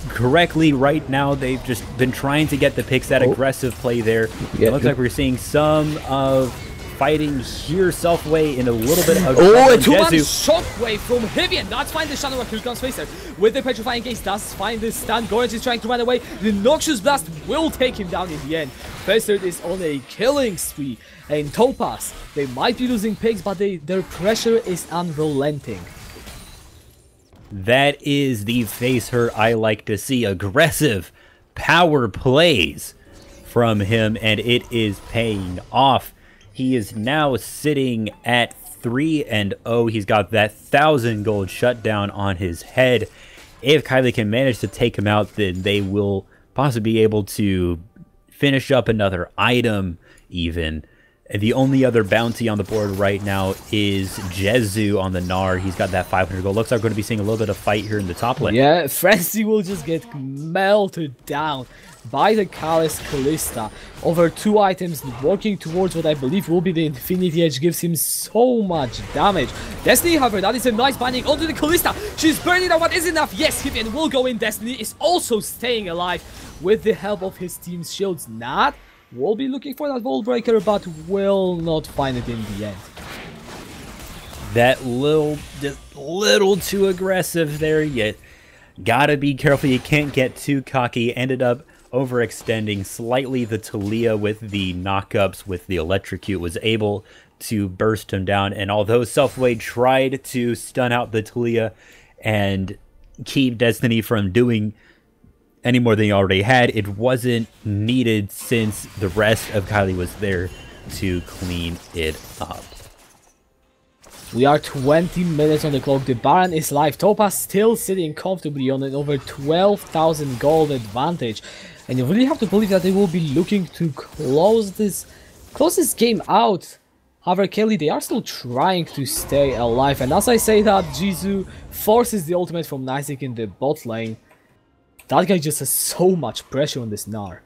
correctly right now. They've just been trying to get the picks, that aggressive play there. Yeah, it looks like we're seeing some of fighting here. Selfway in a little bit of a 2-1 shockwave from Hivian. Not find the shadow. Here comes Facer with the petrifying gaze. Does find the stun. Gorge is trying to run away. The Noxious Blast will take him down in the end. Facer is on a killing spree. And Topaz, they might be losing picks, but their pressure is unrelenting. That is the Facer I like to see. Aggressive power plays from him, and it is paying off. He is now sitting at 3-0. He's got that 1,000 gold shutdown on his head. If Caeli can manage to take him out, then they will possibly be able to finish up another item even. The only other bounty on the board right now is Jezu on the Gnar. He's got that 500 gold. Looks like we're going to be seeing a little bit of fight here in the top lane. Yeah, Frenzy will just get melted down by the Caeli's Kalista. Over 2 items, working towards what I believe will be the Infinity Edge, gives him so much damage. Destiny, however, that is a nice binding onto the Kalista. She's burning out what is enough. Yes, Hivian will go in. Destiny is also staying alive with the help of his team's shields. Not will be looking for that wall breaker, but will not find it in the end. That just little too aggressive there. Yet gotta be careful. You can't get too cocky. Ended up overextending slightly. The Talia with the knockups, with the electrocute, was able to burst him down. And although Selfwade tried to stun out the Talia and keep Destiny from doing any more than he already had, it wasn't needed since the rest of Caeli was there to clean it up. We are 20 minutes on the clock. The Baron is live. Topaz still sitting comfortably on an over 12,000 gold advantage. And you really have to believe that they will be looking to close this game out. However, Caeli, they are still trying to stay alive. And as I say that, Jizu forces the ultimate from Nizik in the bot lane. That guy just has so much pressure on this Gnar.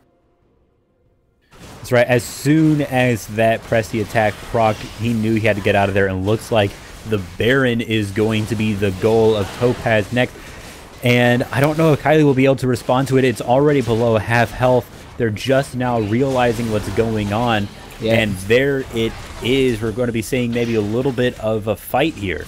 That's right. As soon as that press the attack proc, he knew he had to get out of there, and looks like the Baron is going to be the goal of Topaz next. And I don't know if Caeli will be able to respond to it. It's already below half health. They're just now realizing what's going on. Yeah. And there it is. We're going to be seeing maybe a little bit of a fight here.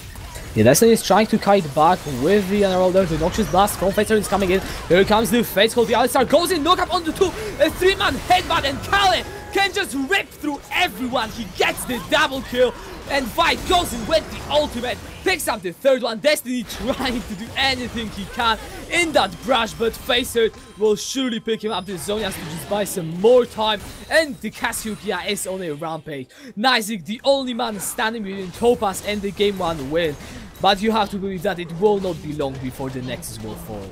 Yeah, Destiny is trying to kite back with the Emerald there. The Noxious Blast from Facer is coming in. Here comes the Fates Call. The Alistar goes in, knock up on the two. A 3-man headbutt, and Caeli can just rip through everyone. He gets the double kill. And Fight goes in with the ultimate. Picks up the third one. Destiny trying to do anything he can in that brush, but Facer will surely pick him up. The Zone has to just buy some more time. And the Cassiopeia is on a rampage. Nizik, the only man standing between Topaz and the game 1 win. But you have to believe that it will not be long before the Nexus will fall.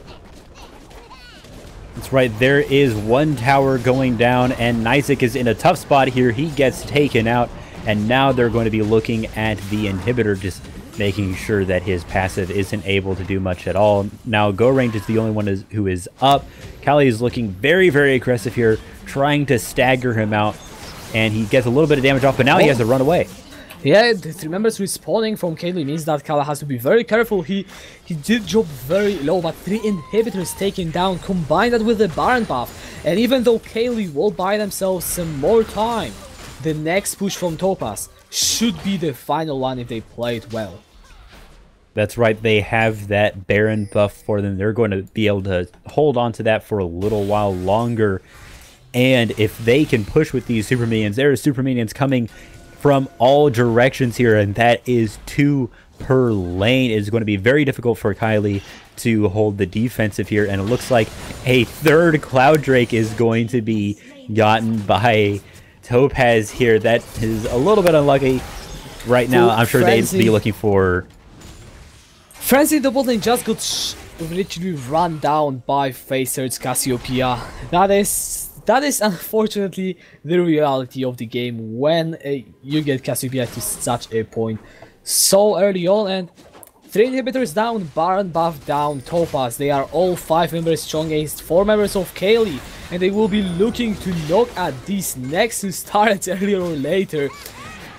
That's right, there is one tower going down, and Nizik is in a tough spot here. He gets taken out, and now they're going to be looking at the inhibitor, just making sure that his passive isn't able to do much at all. Now, Go Range is the only one who is up. Caeli is looking very, very aggressive here, trying to stagger him out, and he gets a little bit of damage off, but now he has to run away. Yeah, remembers respawning from Caeli means that Caeli has to be very careful. He did drop very low, but 3 inhibitors taken down, combined that with the Baron buff. And even though Caeli will buy themselves some more time, the next push from Topaz should be the final one if they play it well. That's right, they have that Baron buff for them. They're going to be able to hold on to that for a little while longer. And if they can push with these super minions, there are super minions coming from all directions here, and that is 2 per lane. It is going to be very difficult for Caeli to hold the defensive here, and it looks like a 3rd Cloud Drake is going to be gotten by Topaz here. That is a little bit unlucky right now. I'm sure they'd be looking for... Frenzy the bot lane just got literally run down by Facer's Cassiopeia. That is unfortunately the reality of the game when you get Cassiopeia to such a point so early on. And 3 inhibitors down, Baron buff down, Topaz. They are all 5 members strong against 4 members of Caeli, and they will be looking to knock at these Nexus turrets earlier or later.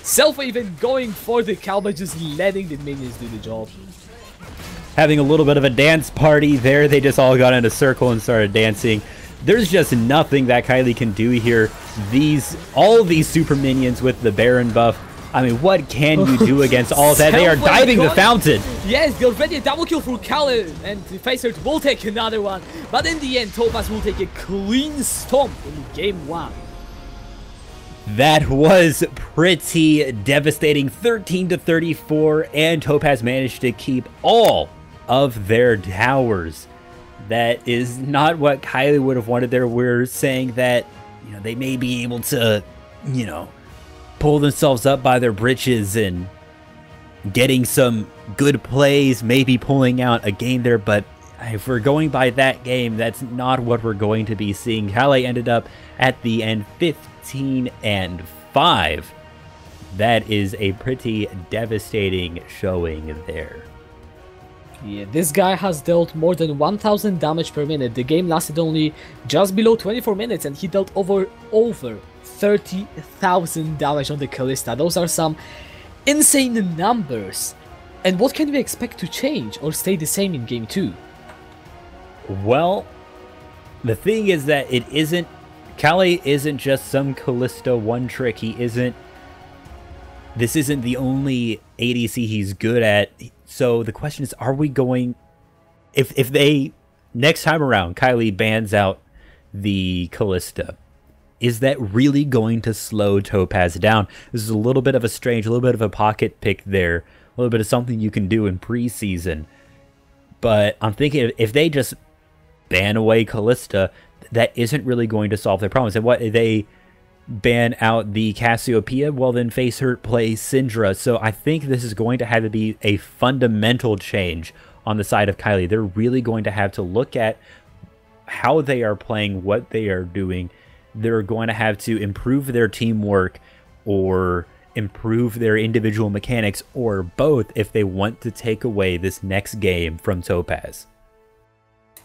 Self even going for the cow by just letting the minions do the job. Having a little bit of a dance party there. They just all got in a circle and started dancing. There's just nothing that Caeli can do here. All these super minions with the Baron buff. I mean, what can you do against all that? They are diving the fountain. Yes, they're already a double kill for Caeli, and the Facer will take another one. But in the end, Topaz will take a clean stomp in game 1. That was pretty devastating. 13-34, and Topaz managed to keep all of their towers. That is not what Caeli would have wanted there. We're saying that, you know, they may be able to, you know, pull themselves up by their britches and getting some good plays, maybe pulling out a game there, but if we're going by that game, that's not what we're going to be seeing. Caeli ended up at the end 15-5. That is a pretty devastating showing there. Yeah, this guy has dealt more than 1000 damage per minute. The game lasted only just below 24 minutes and he dealt over 30,000 damage on the Kalista. Those are some insane numbers. And what can we expect to change or stay the same in game 2? Well, the thing is that Caeli isn't just some Kalista one trick. This isn't the only ADC he's good at. So the question is, are we going... If they, next time around, Caeli bans out the Callista. Is that really going to slow Topaz down? This is a little bit of a strange, a little bit of a pocket pick there, a little bit of something you can do in preseason. But I'm thinking if they just ban away Callista, that isn't really going to solve their problems. And what they ban out the Cassiopeia, well then face her play Syndra. So I think this is going to have to be a fundamental change on the side of Caeli. They're really going to have to look at how they are playing, what they are doing. They're going to have to improve their teamwork or improve their individual mechanics, or both, if they want to take away this next game from Topaz.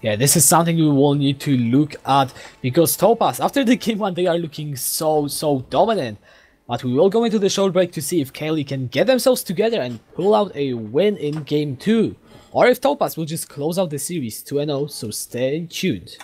Yeah, this is something we will need to look at, because Topaz, after the game 1, they are looking so dominant. But we will go into the short break to see if Caeli can get themselves together and pull out a win in game 2, or if Topaz will just close out the series 2-0, so stay tuned.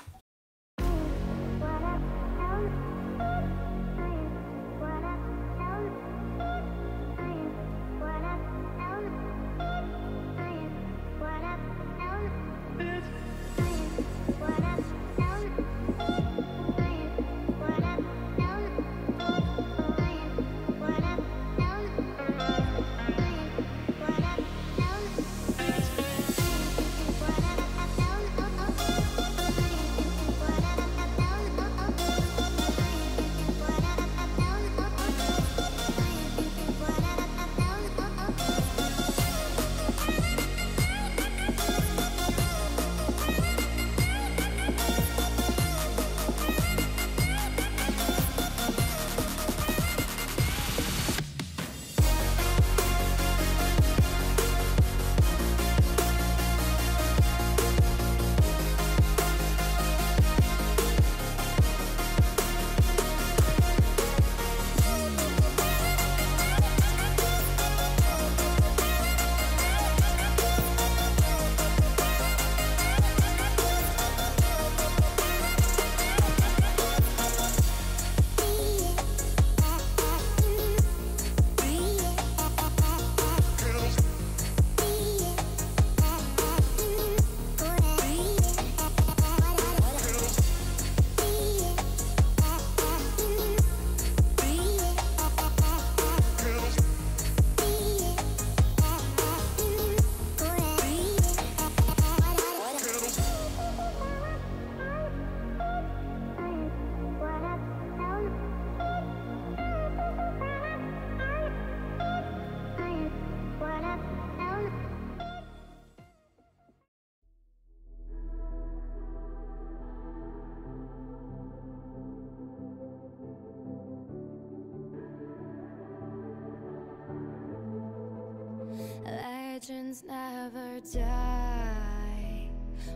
Legends never die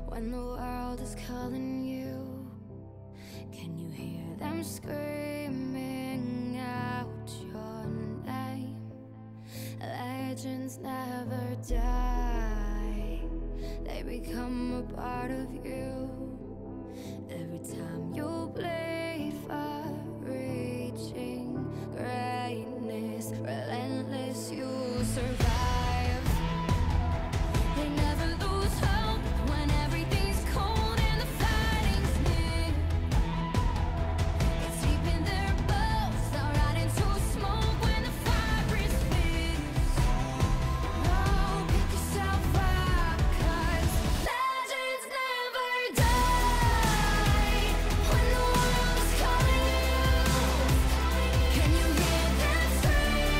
when the world is calling you. Can you hear them screaming out your name? Legends never die, they become a part of you. Every time you bleed for reaching greatness, relentless, you survive. They never lose hope when everything's cold and the fighting's near. It's deep in their bones, they'll rot into smoke when the fire is fierce. Oh, pick yourself up, 'cause legends never die when the world is calling you. Can you hear them screaming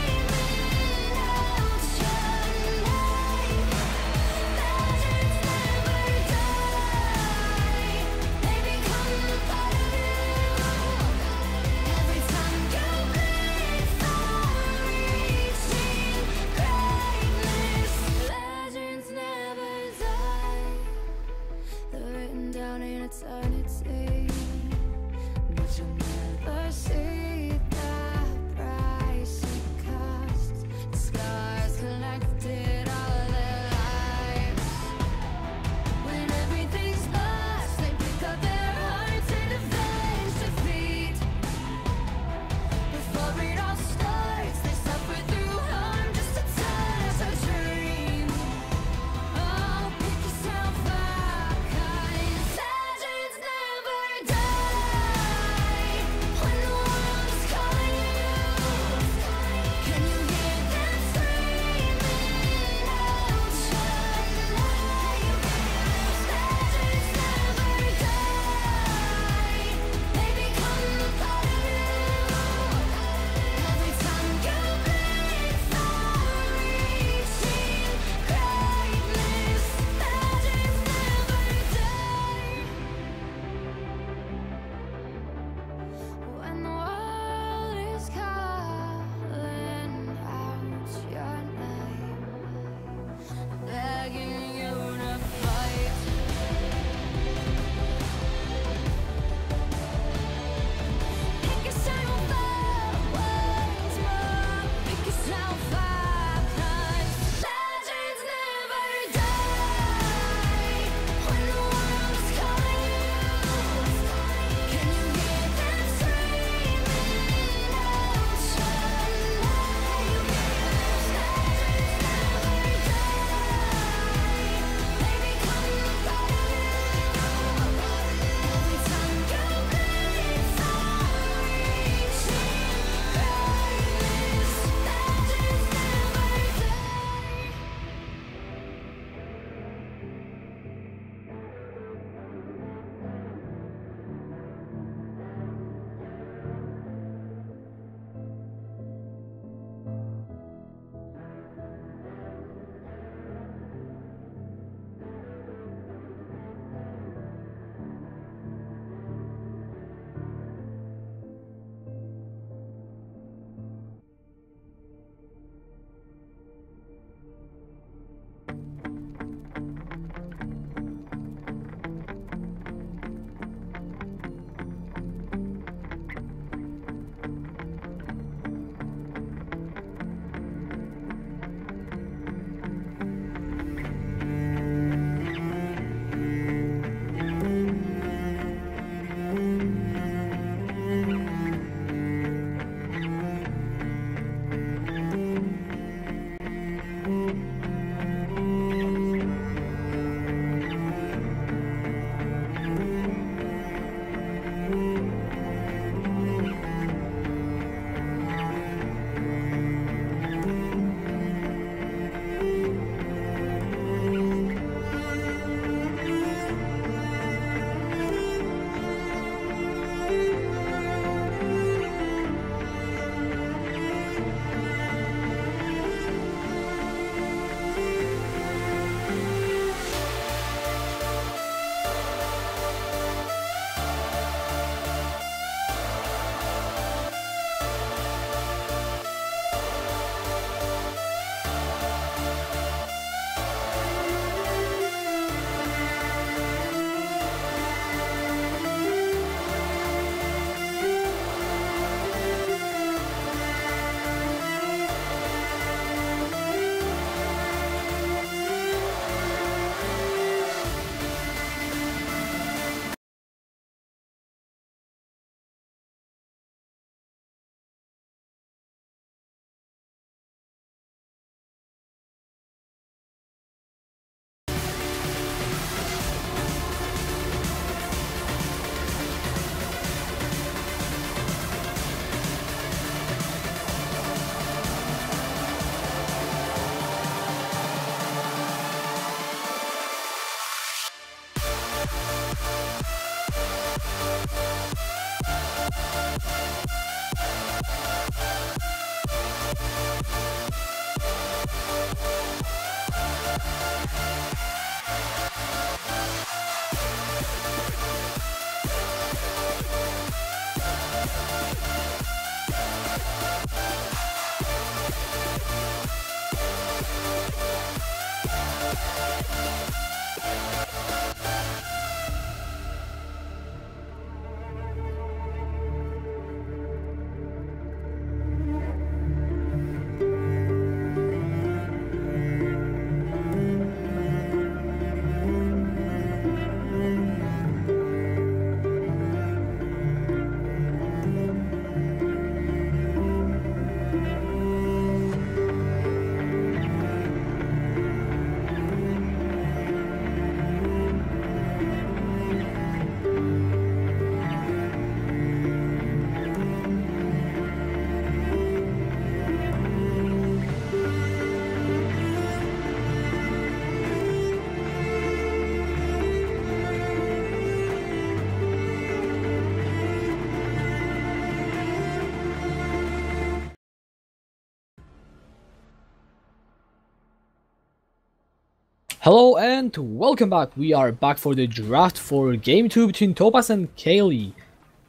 Hello and welcome back. We are back for the draft for Game 2 between Topaz and Caeli.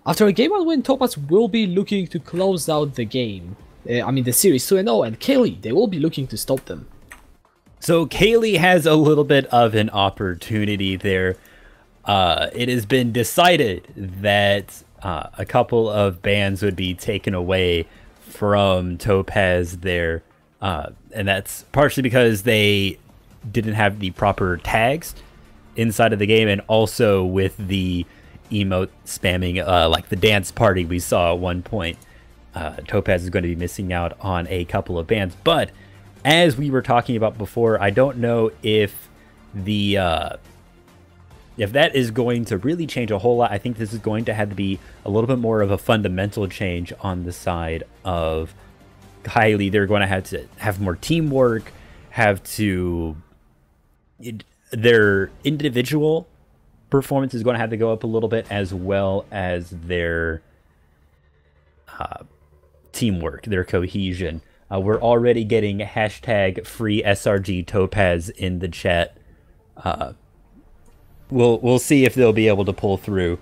After a Game 1 win, Topaz will be looking to close out the game. The series 2-0, and Caeli, they will be looking to stop them. So Caeli has a little bit of an opportunity there. It has been decided that a couple of bans would be taken away from Topaz there. And that's partially because they didn't have the proper tags inside of the game, and also with the emote spamming, like the dance party we saw at one point. Topaz is going to be missing out on a couple of bans, but as we were talking about before, I don't know if the if that is going to really change a whole lot. I think this is going to have to be a little bit more of a fundamental change on the side of Caeli. They're going to have more teamwork, their individual performance is going to have to go up a little bit, as well as their teamwork, their cohesion. We're already getting hashtag free SRG Topaz in the chat. We'll see if they'll be able to pull through.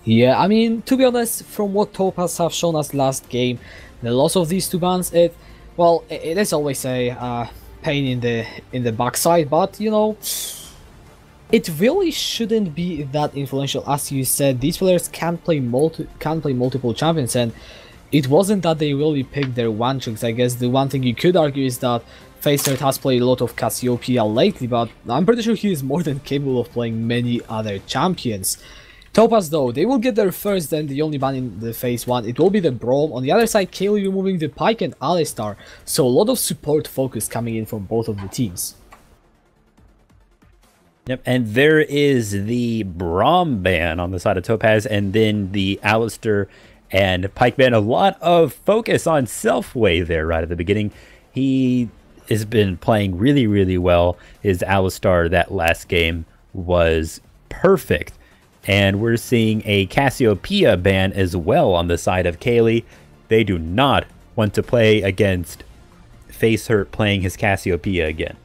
Yeah, I mean, to be honest, from what Topaz have shown us last game, the loss of these two bans, it is always a pain in the backside, but you know, it really shouldn't be that influential. As you said, these players can play multiple champions, and it wasn't that they really picked their one tricks. I guess the one thing you could argue is that FaceHeart has played a lot of Cassiopeia lately, but I'm pretty sure he is more than capable of playing many other champions. Topaz, though, they will get their first and the only ban in the phase 1. It will be the Braum. On the other side, Caeli removing the Pyke and Alistar, so a lot of support focus coming in from both of the teams. Yep, and there is the Braum ban on the side of Topaz, and then the Alistar and Pyke ban. A lot of focus on Selfway there right at the beginning. He has been playing really, really well. His Alistar that last game was perfect. And we're seeing a Cassiopeia ban as well on the side of Caeli. They do not want to play against FaceHeart playing his Cassiopeia again.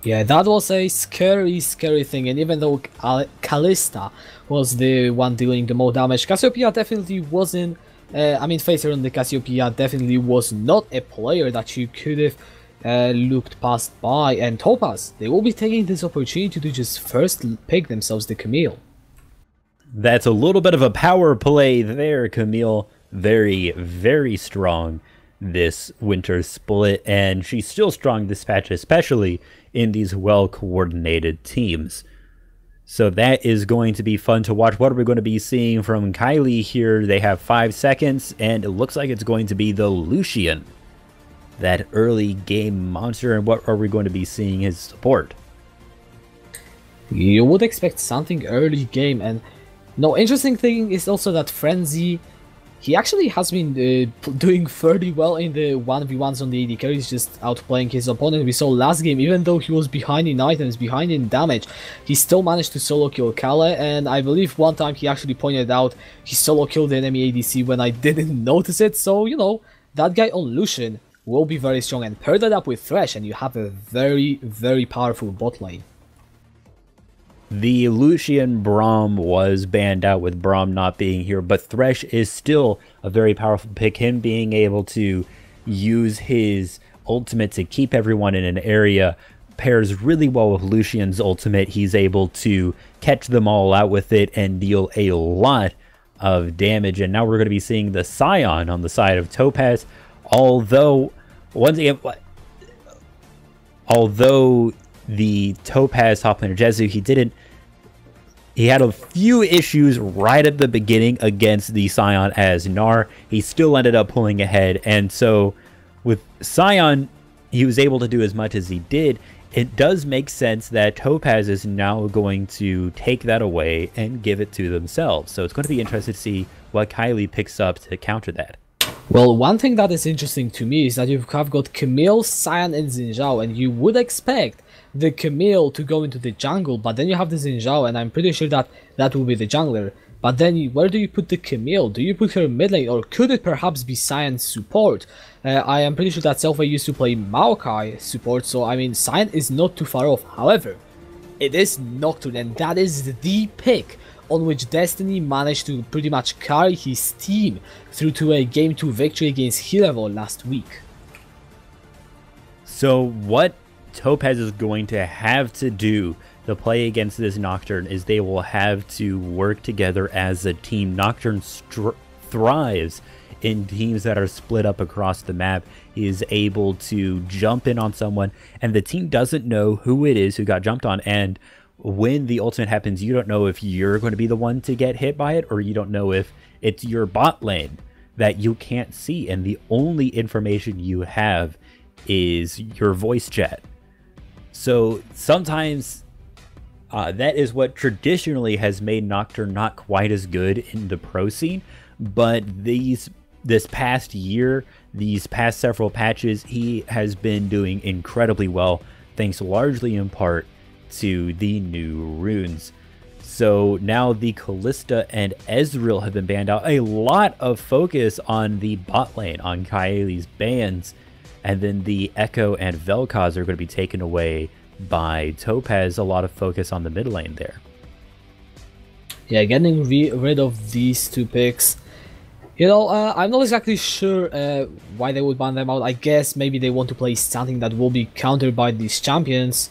Yeah, that was a scary thing, and even though Kalista was the one dealing the most damage, Cassiopeia definitely wasn't... FaceHeart on the Cassiopeia definitely was not a player that you could have looked past by, and Topaz, they will be taking this opportunity to just first pick themselves the Camille. That's a little bit of a power play there, Camille. Very, very strong this Wintersplit, and she's still strong this patch, especially in these well-coordinated teams. So that is going to be fun to watch. What are we going to be seeing from Caeli here? They have 5 seconds, and it looks like it's going to be the Lucian, that early game monster. And what are we going to be seeing his support? You would expect something early game, and no, interesting thing is also that Frenzy, he actually has been doing fairly well in the 1v1s on the AD carries, just outplaying his opponent. We saw last game, even though he was behind in items, behind in damage, he still managed to solo kill Caeli, and I believe one time he actually pointed out he solo killed the enemy ADC when I didn't notice it. So, you know, that guy on Lucian will be very strong, and pair that up with Thresh and you have a very, very powerful bot lane. The Lucian Braum was banned out with Braum not being here, but Thresh is still a very powerful pick. Him being able to use his ultimate to keep everyone in an area pairs really well with Lucian's ultimate. He's able to catch them all out with it and deal a lot of damage. And now we're going to be seeing the Scion on the side of Topaz. Although, once again, although the Topaz top laner Jezu, he had a few issues right at the beginning against the Scion as Gnar. He still ended up pulling ahead, and so with Scion, he was able to do as much as he did. It does make sense that Topaz is now going to take that away and give it to themselves. So it's going to be interesting to see what Caeli picks up to counter that. Well, one thing that is interesting to me is that you have got Camille, Cyan, and Xin Zhao, and you would expect the Camille to go into the jungle, but then you have the Xin Zhao, and I'm pretty sure that that will be the jungler. But then, where do you put the Camille? Do you put her mid lane, or could it perhaps be Cyan's support? I am pretty sure that Selfie used to play Maokai support, so I mean, Cyan is not too far off. However, it is Nocturne, and that is the pick on which Destiny managed to pretty much carry his team through to a Game 2 victory against Hillerød last week. So what Topaz is going to have to do to play against this Nocturne is they will have to work together as a team. Nocturne thrives in teams that are split up across the map. He is able to jump in on someone, and the team doesn't know who it is who got jumped on, and when the ultimate happens, you don't know if you're going to be the one to get hit by it, or you don't know if it's your bot lane that you can't see, and the only information you have is your voice chat. So sometimes that is what traditionally has made Nocturne not quite as good in the pro scene, but this past year, these past several patches, he has been doing incredibly well, thanks largely in part to the new runes. So now the Callista and Ezreal have been banned out. A lot of focus on the bot lane, on Caeli's bans, and then the Echo and Vel'Koz are going to be taken away by Topaz. A lot of focus on the mid lane there. Yeah, getting rid of these two picks. You know, I'm not exactly sure why they would ban them out. I guess maybe they want to play something that will be countered by these champions.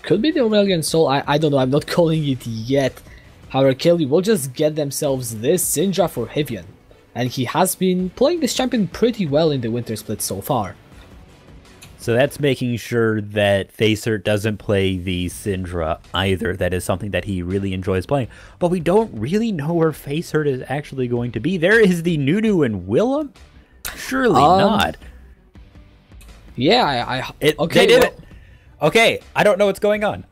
Could be the Aurelian Soul, I don't know, I'm not calling it yet. However, Caeli will just get themselves this Syndra for Hivian. And he has been playing this champion pretty well in the Wintersplit so far. So that's making sure that Facer doesn't play the Syndra either. That is something that he really enjoys playing. But we don't really know where Facer is actually going to be. There is the Nunu and Willem? Surely not. Yeah, okay, they did it. Okay, I don't know what's going on.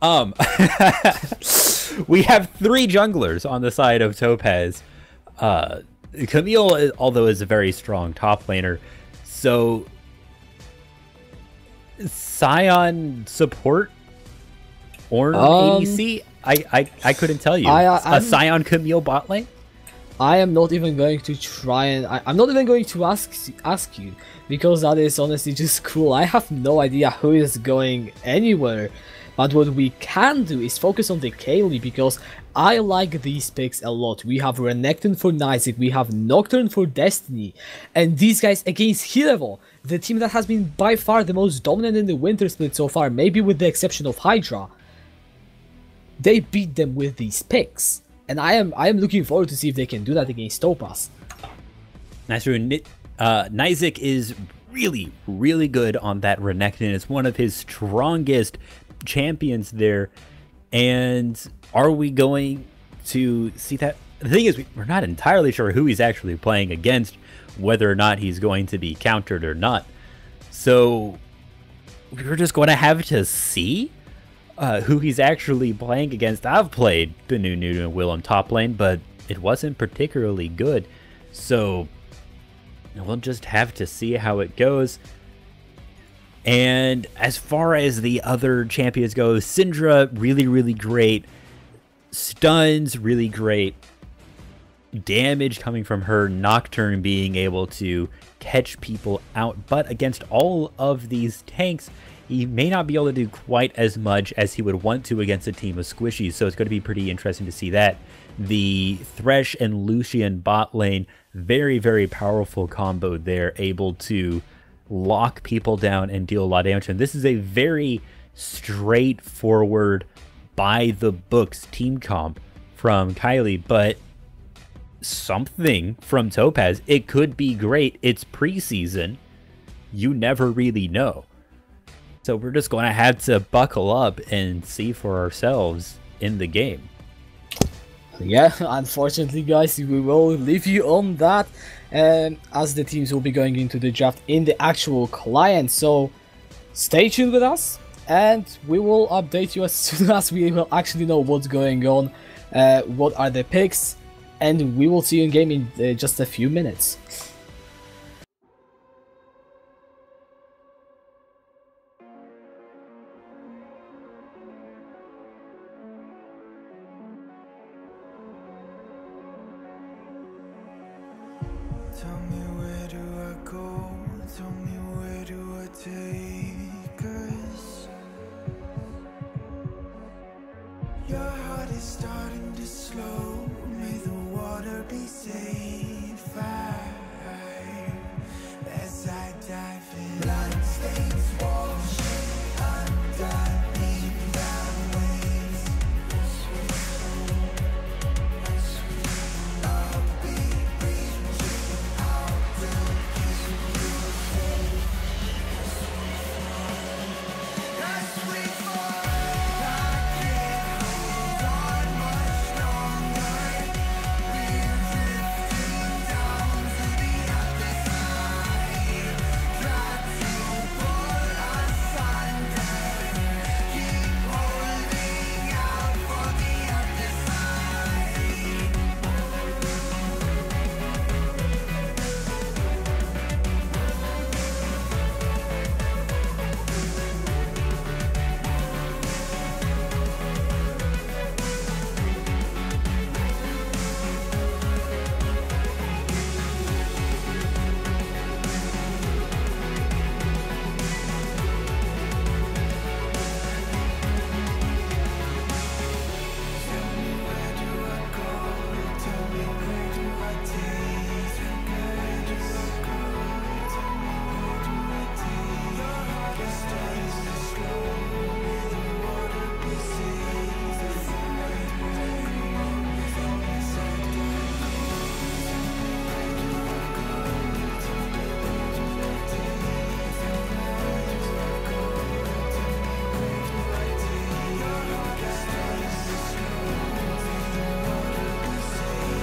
We have 3 junglers on the side of Topaz. Camille, although is a very strong top laner, so Scion support or ADC? I couldn't tell you. A Scion Camille bot lane? I am not even going to try and I'm not even going to ask you, because that is honestly just cruel. I have no idea who is going anywhere. But what we can do is focus on the Caeli, because I like these picks a lot. We have Renekton for Nizik, we have Nocturne for Destiny, and these guys against Hillerød, the team that has been by far the most dominant in the Wintersplit so far, maybe with the exception of Hydra. They beat them with these picks, and I am looking forward to see if they can do that against Topaz. That's true. Nizik is really good on that Renekton. It's one of his strongest champions there, and are we going to see that? The thing is, we're not entirely sure who he's actually playing against, whether or not he's going to be countered or not, so we're just going to have to see who he's actually playing against. I've played the new Nunu and Willem top lane, but it wasn't particularly good, so we'll just have to see how it goes. And as far as the other champions go, Syndra, really great. Stuns, really great. Damage coming from her. Nocturne being able to catch people out. But against all of these tanks, he may not be able to do quite as much as he would want to against a team of squishies. So it's going to be pretty interesting to see that. The Thresh and Lucian bot lane, very powerful combo there, able to lock people down and deal a lot of damage. And this is a very straightforward, by the books team comp from Caeli, but something from Topaz. It could be great. It's preseason. You never really know. So we're just going to have to buckle up and see for ourselves in the game. Yeah, unfortunately, guys, we will leave you on that, as the teams will be going into the draft in the actual client. So stay tuned with us, and we will update you as soon as we will actually know what's going on, what are the picks, and we will see you in game in just a few minutes. Tell me where do I go? Tell me where do I take us? Your heart is starting to slow. May the water be safe. As I dive in, blood stains washing underneath the waves. I'll be reaching out to kiss your face. As we fall, I can't hold on much longer. We're drifting down to the other side. Try to pull us under. Keep holding out for the other side. Tell me where do I go? Tell me where do I take? Where do I go? Tell me where do I take? Your heart is starting to slow. May the water be safe. Where do I go? Yes, I do. Where do I go? Tell me where do I take? Where do I go? Tell me where do I take? Your heart is starting to slow. May the water be safe.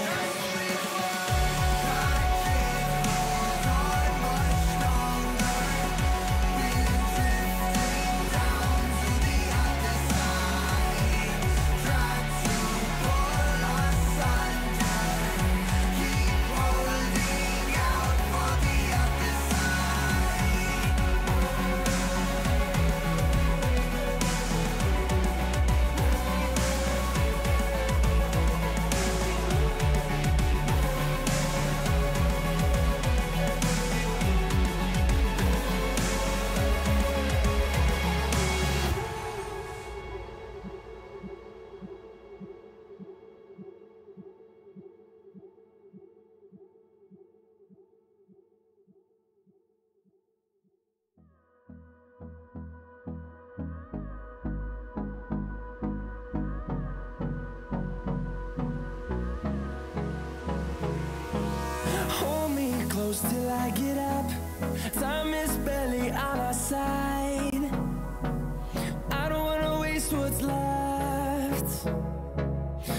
As we fall, I can't hold on much longer. We're drifting down to the other side. Try to pull us under. Keep holding out for the other side. Hold me close till I get up. Time is barely on our side. I don't wanna waste what's left.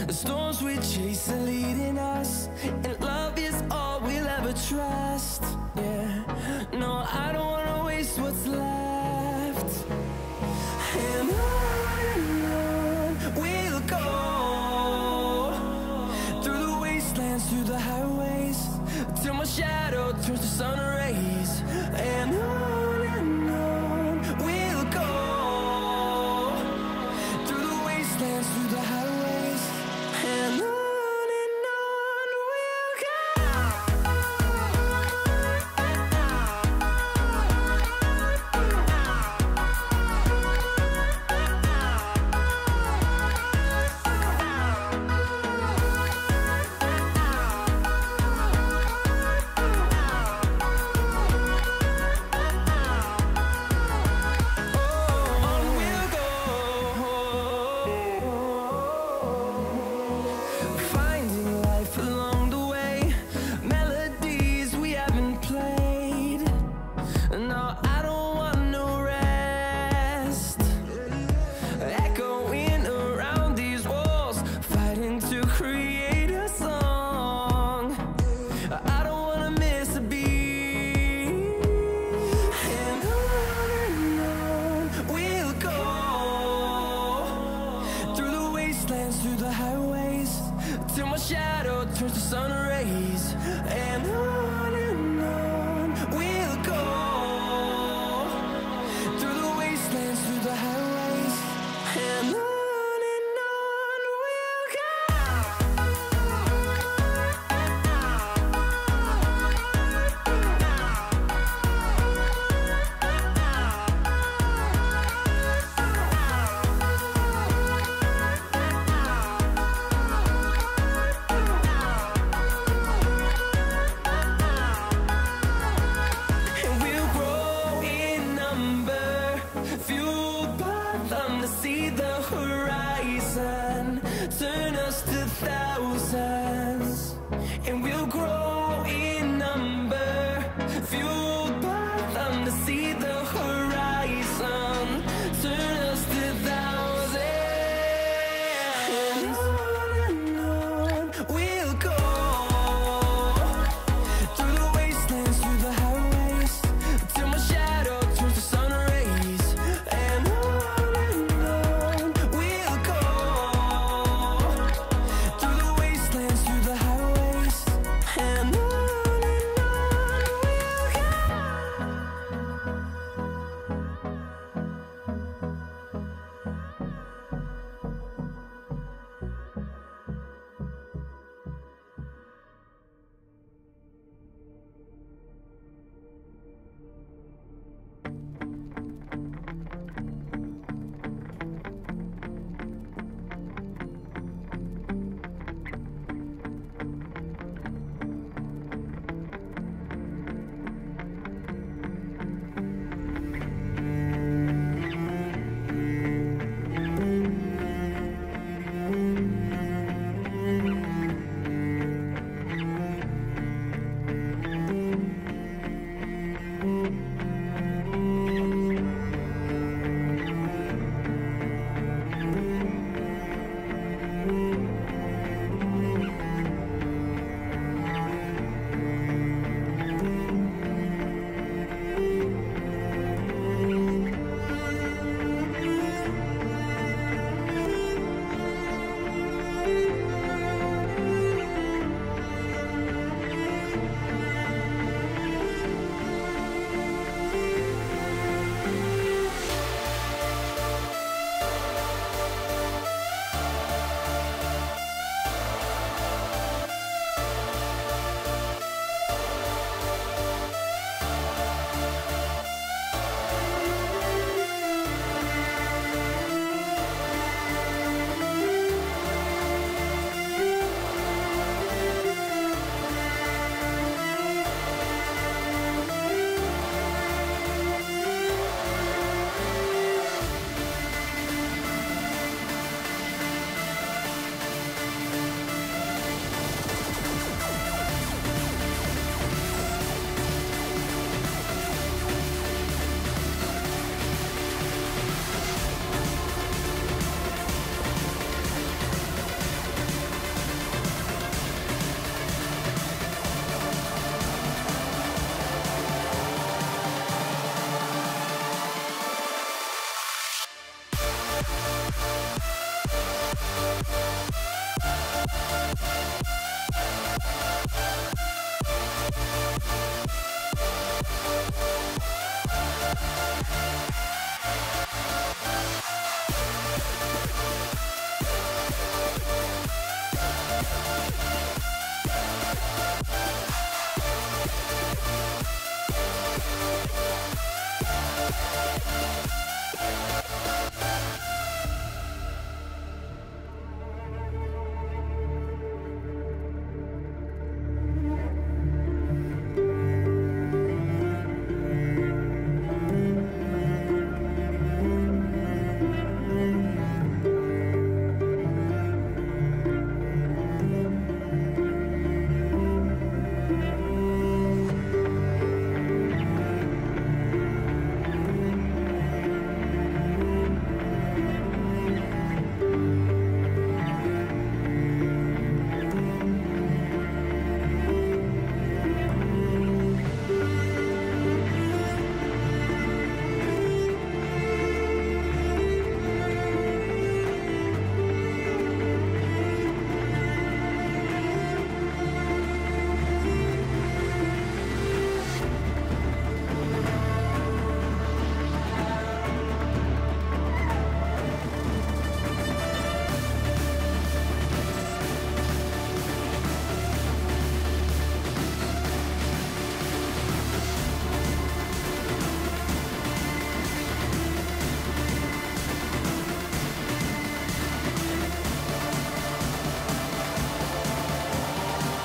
The storms we chase are leading us, and love is all we'll ever trust. Yeah, no, I don't wanna waste what's left. And on we'll go, through the wastelands, through the highways, till my shadow turns to sun rays. And on we'll go, through the wastelands, through the highways. And on we'll go.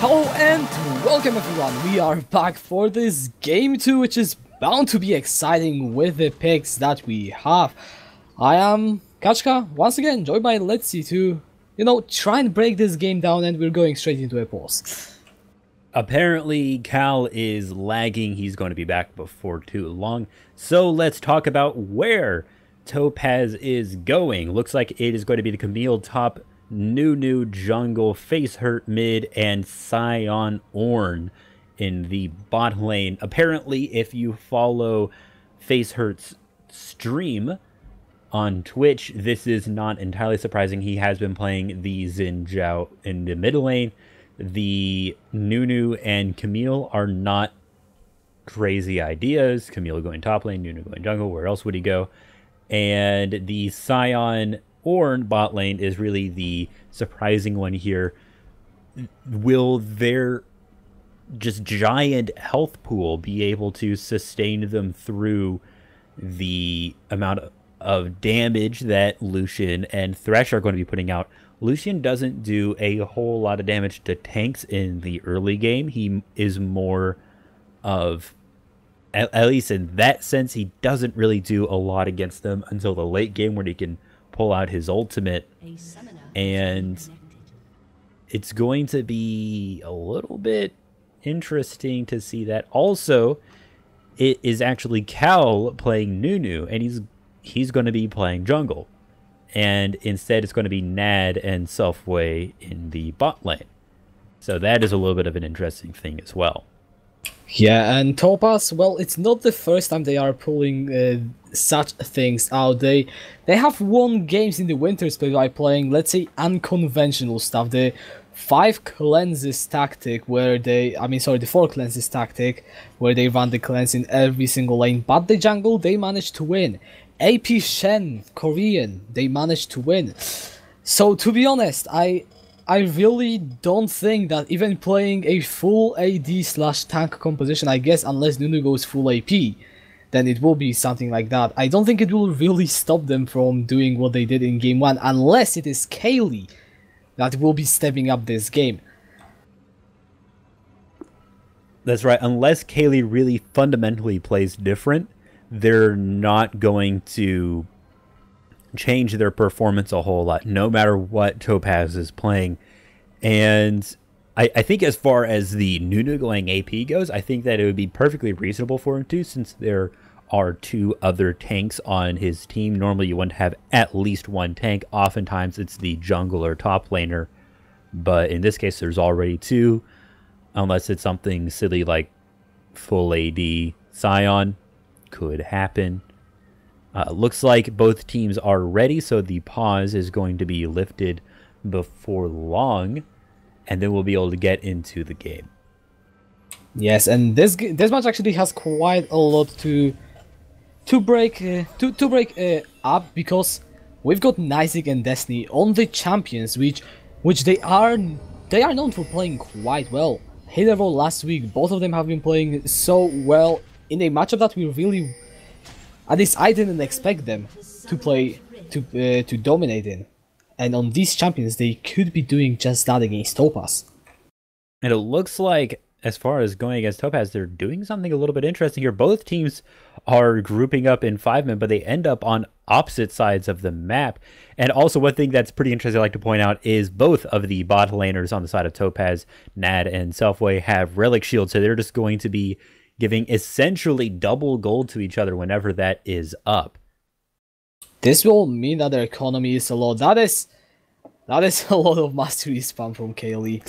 Hello and welcome everyone, we are back for this game 2, which is bound to be exciting with the picks that we have. I am Kachka, once again joined by Let's See to, try and break this game down, and we're going straight into a pause. Apparently, Cal is lagging. He's going to be back before too long. So let's talk about where Topaz is going. Looks like it is going to be the Camille top, Nunu jungle, Face Hurt mid, and Scion Ornn in the bot lane. Apparently, if you follow Face Hurt's stream on Twitch, this is not entirely surprising. He has been playing the Xin Zhao in the mid lane. The Nunu and Camille are not crazy ideas. Camille going top lane, Nunu going jungle. Where else would he go? And the Scion Ornn bot lane is really the surprising one here. Will their just giant health pool be able to sustain them through the amount of damage that Lucian and Thresh are going to be putting out? Lucian doesn't do a whole lot of damage to tanks in the early game. He is more of, at least in that sense, he doesn't really do a lot against them until the late game where he can pull out his ultimate. And it's going to be a little bit interesting to see that. Also, it is actually Cal playing Nunu, and he's going to be playing jungle. And instead it's going to be Nad and Selfway in the bot lane. So that is a little bit of an interesting thing as well. Yeah, and Topaz, well, it's not the first time they are pulling such things out. They have won games in the Wintersplit by playing, let's say, unconventional stuff. The 5 cleanses tactic where the 4 cleanses tactic where they run the cleanse in every single lane, but the jungle, they managed to win. AP Shen, Korean, they managed to win. So to be honest, I really don't think that even playing a full AD/tank composition, I guess unless Nunu goes full AP, then it will be something like that. I don't think it will really stop them from doing what they did in game 1, unless it is Caeli that will be stepping up this game. That's right, unless Caeli really fundamentally plays different, they're not going to change their performance a whole lot, no matter what Topaz is playing. And I think as far as the Nunu going AP goes, I think that it would be perfectly reasonable for him to, since there are 2 other tanks on his team. Normally you want to have at least 1 tank. Oftentimes it's the jungle or top laner. But in this case, there's already 2, unless it's something silly like full AD Scion. Could happen. Looks like both teams are ready, so the pause is going to be lifted before long, and then we'll be able to get into the game. Yes, and this match actually has quite a lot to break up, because we've got Nizik and Destiny on the champions, which they are known for playing quite well. Hillerød last week, both of them have been playing so well in a matchup that we really, at least I didn't expect them to play to dominate in. And on these champions, they could be doing just that against Topaz. And it looks like, as far as going against Topaz, they're doing something a little bit interesting here. Both teams are grouping up in 5-man, but they end up on opposite sides of the map. And also, one thing that's pretty interesting I'd like to point out is both of the bot laners on the side of Topaz, Nad and Selfway, have relic shields, so they're just going to be giving essentially double gold to each other whenever that is up. This will mean that their economy is a lot. That is a lot of mastery spam from Caeli.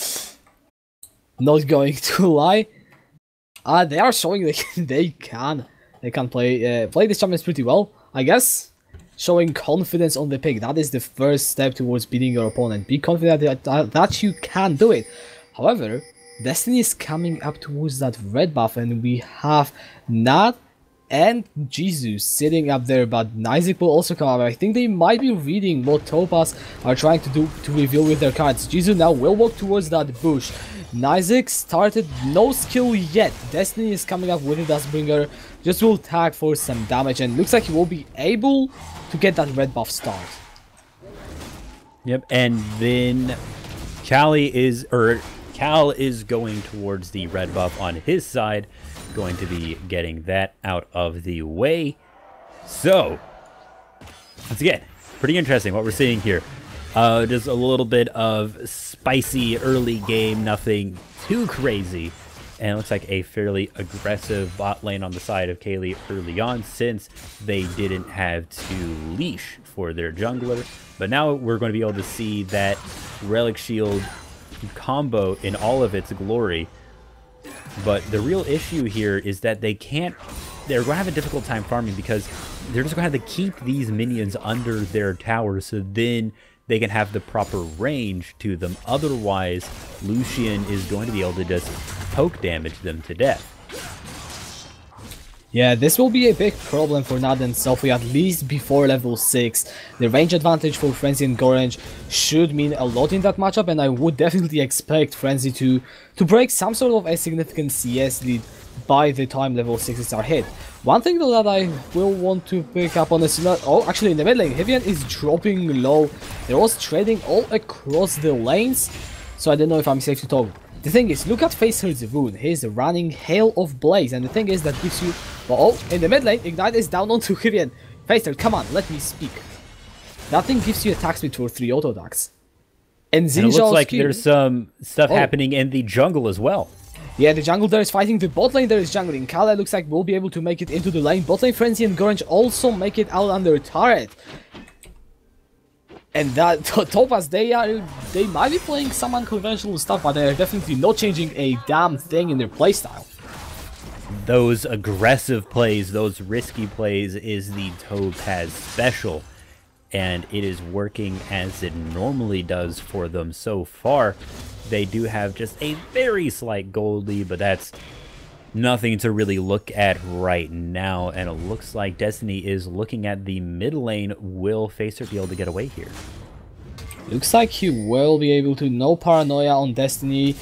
Not going to lie. They are showing they can play these champions pretty well, I guess. Showing confidence on the pick. That is the first step towards beating your opponent. Be confident that you can do it. However, Destiny is coming up towards that red buff, and we have Nat and Jesus sitting up there, but Nizik will also come up. I think they might be reading what Topaz are trying to do to reveal with their cards. Jesus now will walk towards that bush. Nizik started, no skill yet. Destiny is coming up with it as bringer. Just will tag for some damage, and looks like he will be able to get that red buff start. Yep, and then Cal is going towards the red buff on his side, going to be getting that out of the way. So, once again, pretty interesting what we're seeing here. Just a little bit of spicy early game, nothing too crazy. And it looks like a fairly aggressive bot lane on the side of Caeli early on, since they didn't have to leash for their jungler. But now we're going to be able to see that Relic Shield combo in all of its glory. But the real issue here is that they're going to have a difficult time farming, because they're just going to have to keep these minions under their tower, so then they can have the proper range to them. Otherwise, Lucian is going to be able to just poke damage them to death. Yeah, this will be a big problem for Nad and Selfie, at least before level 6. The range advantage for Frenzy and Gorange should mean a lot in that matchup, and I would definitely expect Frenzy to break some sort of a significant CS lead by the time level 6s are hit. One thing though that I will want to pick up on is actually in the mid lane, Hivian is dropping low. They're also trading all across the lanes, so I don't know if I'm safe to talk. The thing is, look at Facer's wound. He's running Hail of Blaze, and the thing is that gives you... Oh, in the mid lane, Ignite is down onto Hivian. Facer, come on, let me speak. That thing gives you attack speed for 3 auto attacks. And it looks like there's some stuff happening in the jungle as well. Yeah, the jungle there is fighting the bot lane, there is jungling. Caeli looks like will be able to make it into the lane. Bot lane Frenzy and Gorange also make it out under turret. And that Topaz, they might be playing some unconventional stuff, but they're definitely not changing a damn thing in their playstyle. Those aggressive plays, those risky plays is the Topaz special, and it is working as it normally does for them so far. They do have just a very slight gold lead, but that's nothing to really look at right now, and it looks like Destiny is looking at the mid lane. Will Facer be able to get away here? Looks like he will be able to. No paranoia on Destiny.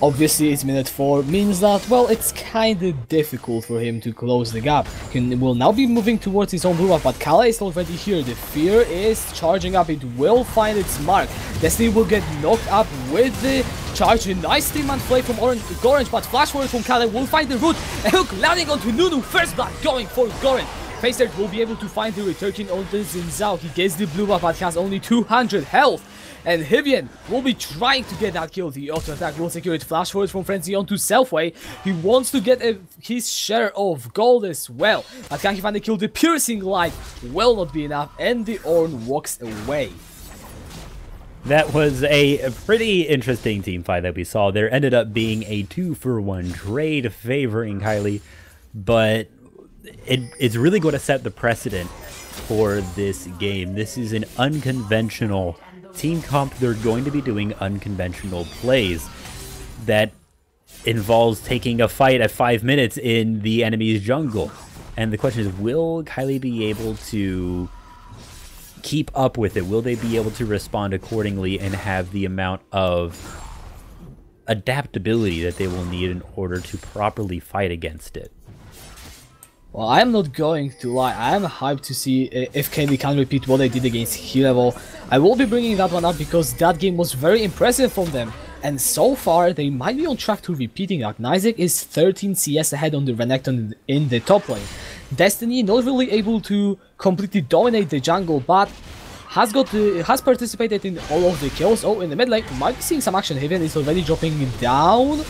Obviously, it's minute 4, means that, well, it's kinda difficult for him to close the gap. He will now be moving towards his own blue buff, but Caeli is already here. The fear is charging up. It will find its mark. Destiny will get knocked up with the charge. A nice team and play from Gorange, but flash forward from Caeli will find the root. And look, landing onto Nunu. First blood going for Gorange. Facer will be able to find the returning on the Zinzao. He gets the blue buff, but has only 200 health. And Hivian will be trying to get that kill. The auto attack will secure it. Flash forward from Frenzy onto Selfway. He wants to get his share of gold as well. But can he find the kill? The piercing light will not be enough, and the Ornn walks away. That was a pretty interesting team fight that we saw. There ended up being a 2-for-1 trade favoring Caeli, but it's really going to set the precedent for this game. This is an unconventional team comp, they're going to be doing unconventional plays that involves taking a fight at 5 minutes in the enemy's jungle. And the question is, will Caeli be able to keep up with it? Will they be able to respond accordingly and have the amount of adaptability that they will need in order to properly fight against it? Well, I am not going to lie, I am hyped to see if Caeli can repeat what they did against Hillerød. I will be bringing that one up because that game was very impressive from them. And so far, they might be on track to repeating that. Isaac is 13 CS ahead on the Renekton in the top lane. Destiny not really able to completely dominate the jungle, but has participated in all of the kills. Oh, in the mid lane, we might be seeing some action. Hivian is already dropping down.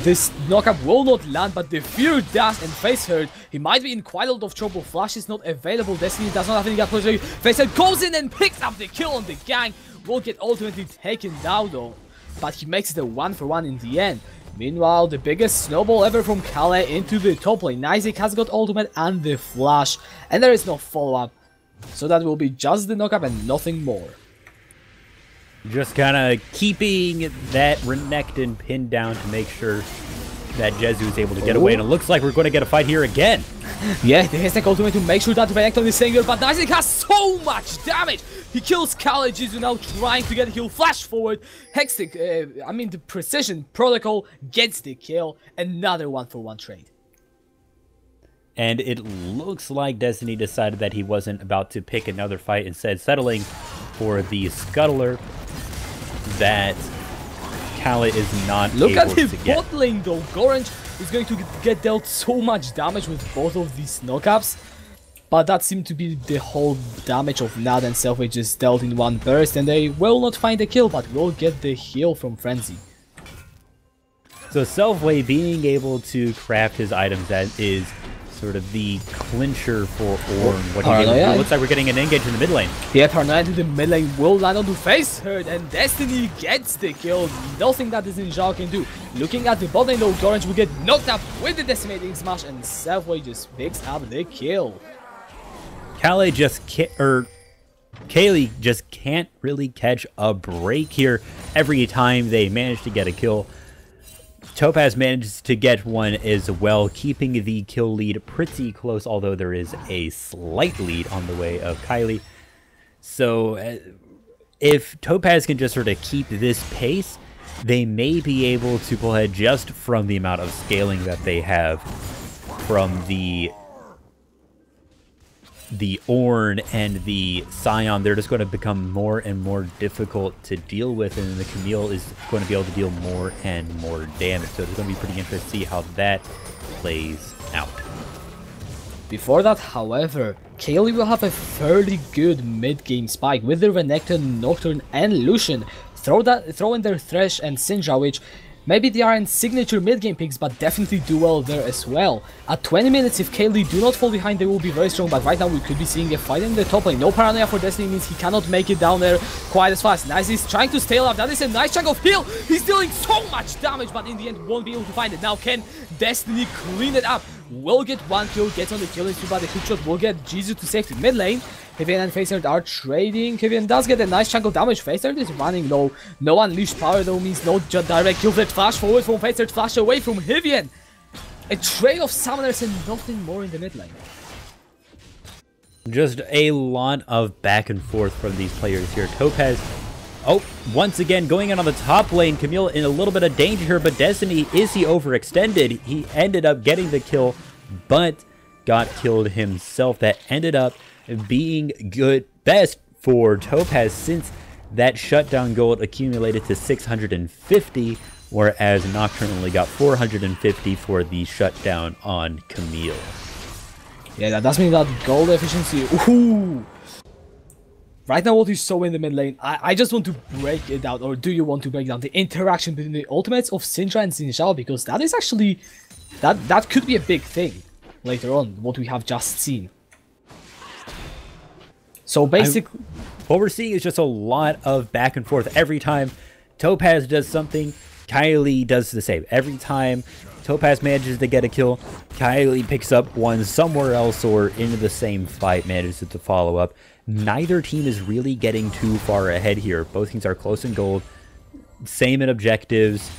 This knockup will not land, but the Fear Dash and Facehurt, he might be in quite a lot of trouble. Flash is not available. Destiny does not have any gap pressure. Facehurt goes in and picks up the kill on the gang. Will get ultimately taken down though, but he makes it a 1-for-1 in the end. Meanwhile, the biggest snowball ever from Caeli into the top lane. Isaac has got ultimate and the flash, and there is no follow-up. So that will be just the knockup and nothing more. Just kind of keeping that Renekton pinned down to make sure that Jezu is able to get away. And it looks like we're going to get a fight here again. Yeah, the Hextech ultimate to make sure that Renekton is staying there, but Isaac has so much damage. He kills Caeli. Jezu now trying to get a heal. Flash forward. Hextech, I mean the precision protocol gets the kill. Another 1-for-1 trade. And it looks like Destiny decided that he wasn't about to pick another fight, instead settling for the Scuttler that Caeli is not able to get. Look at the bot lane though. Gorange is going to get dealt so much damage with both of these knockups. But that seemed to be the whole damage of Nad and Selfway just dealt in one burst, and they will not find the kill, but will get the heal from Frenzy. So Selfway being able to craft his items, that is sort of the clincher for Ornn. What he did. Looks like we're getting an engage in the mid lane. Yeah, Paranoia in the mid lane will land on the Facehurt, and Destiny gets the kill. Nothing that this Ninja can do. Looking at the bot lane though, Orange will get knocked up with the decimating smash, and Selfway just picks up the kill. Caeli just can't really catch a break here. Every time they manage to get a kill, Topaz manages to get one as well, keeping the kill lead pretty close, although there is a slight lead on the way of Caeli. So if Topaz can just sort of keep this pace, they may be able to pull ahead just from the amount of scaling that they have from the Ornn and the Scion. They're just going to become more and more difficult to deal with, and the Camille is going to be able to deal more and more damage. So it's going to be pretty interesting to see how that plays out. Before that, however, Caeli will have a fairly good mid-game spike with the Renekton, Nocturne and Lucian. Throw in their Thresh and Syndra, which maybe they aren't signature mid-game picks, but definitely do well there as well. At 20 minutes, if Caeli do not fall behind, they will be very strong, but right now we could be seeing a fight in the top lane. No Paranoia for Destiny means he cannot make it down there quite as fast. Nice, he's trying to stay alive. That is a nice chunk of heal. He's dealing so much damage, but in the end won't be able to find it. Now can Destiny clean it up? Will get one kill, gets on the killing streak, but the hookshot will get Jezu to safety. Mid lane, Hivian and Facehurt are trading. Hivian does get a nice chunk of damage. Facehurt is running low. No unleashed power though means no direct kill. That flash forward from Facehurt, flash away from Hivian. A trade of summoners and nothing more in the mid lane. Just a lot of back and forth from these players here. Topaz, once again going in on the top lane. Camille in a little bit of danger here, but Destiny, is he overextended? He ended up getting the kill, but got killed himself. That ended up being best for Topaz, since that shutdown gold accumulated to 650, whereas Nocturne only got 450 for the shutdown on Camille. Yeah, that does mean that gold efficiency. Ooh. Right now what you saw in the mid lane, I just want to break it down, or do you want to break down the interaction between the ultimates of Syndra and Xin Zhao, because that is actually, that could be a big thing later on, what we have just seen. So basically, what we're seeing is just a lot of back and forth. Every time Topaz does something, Caeli does the same. Every time Topaz manages to get a kill, Caeli picks up one somewhere else or into the same fight, manages to follow up. Neither team is really getting too far ahead here. Both teams are close in gold, same in objectives,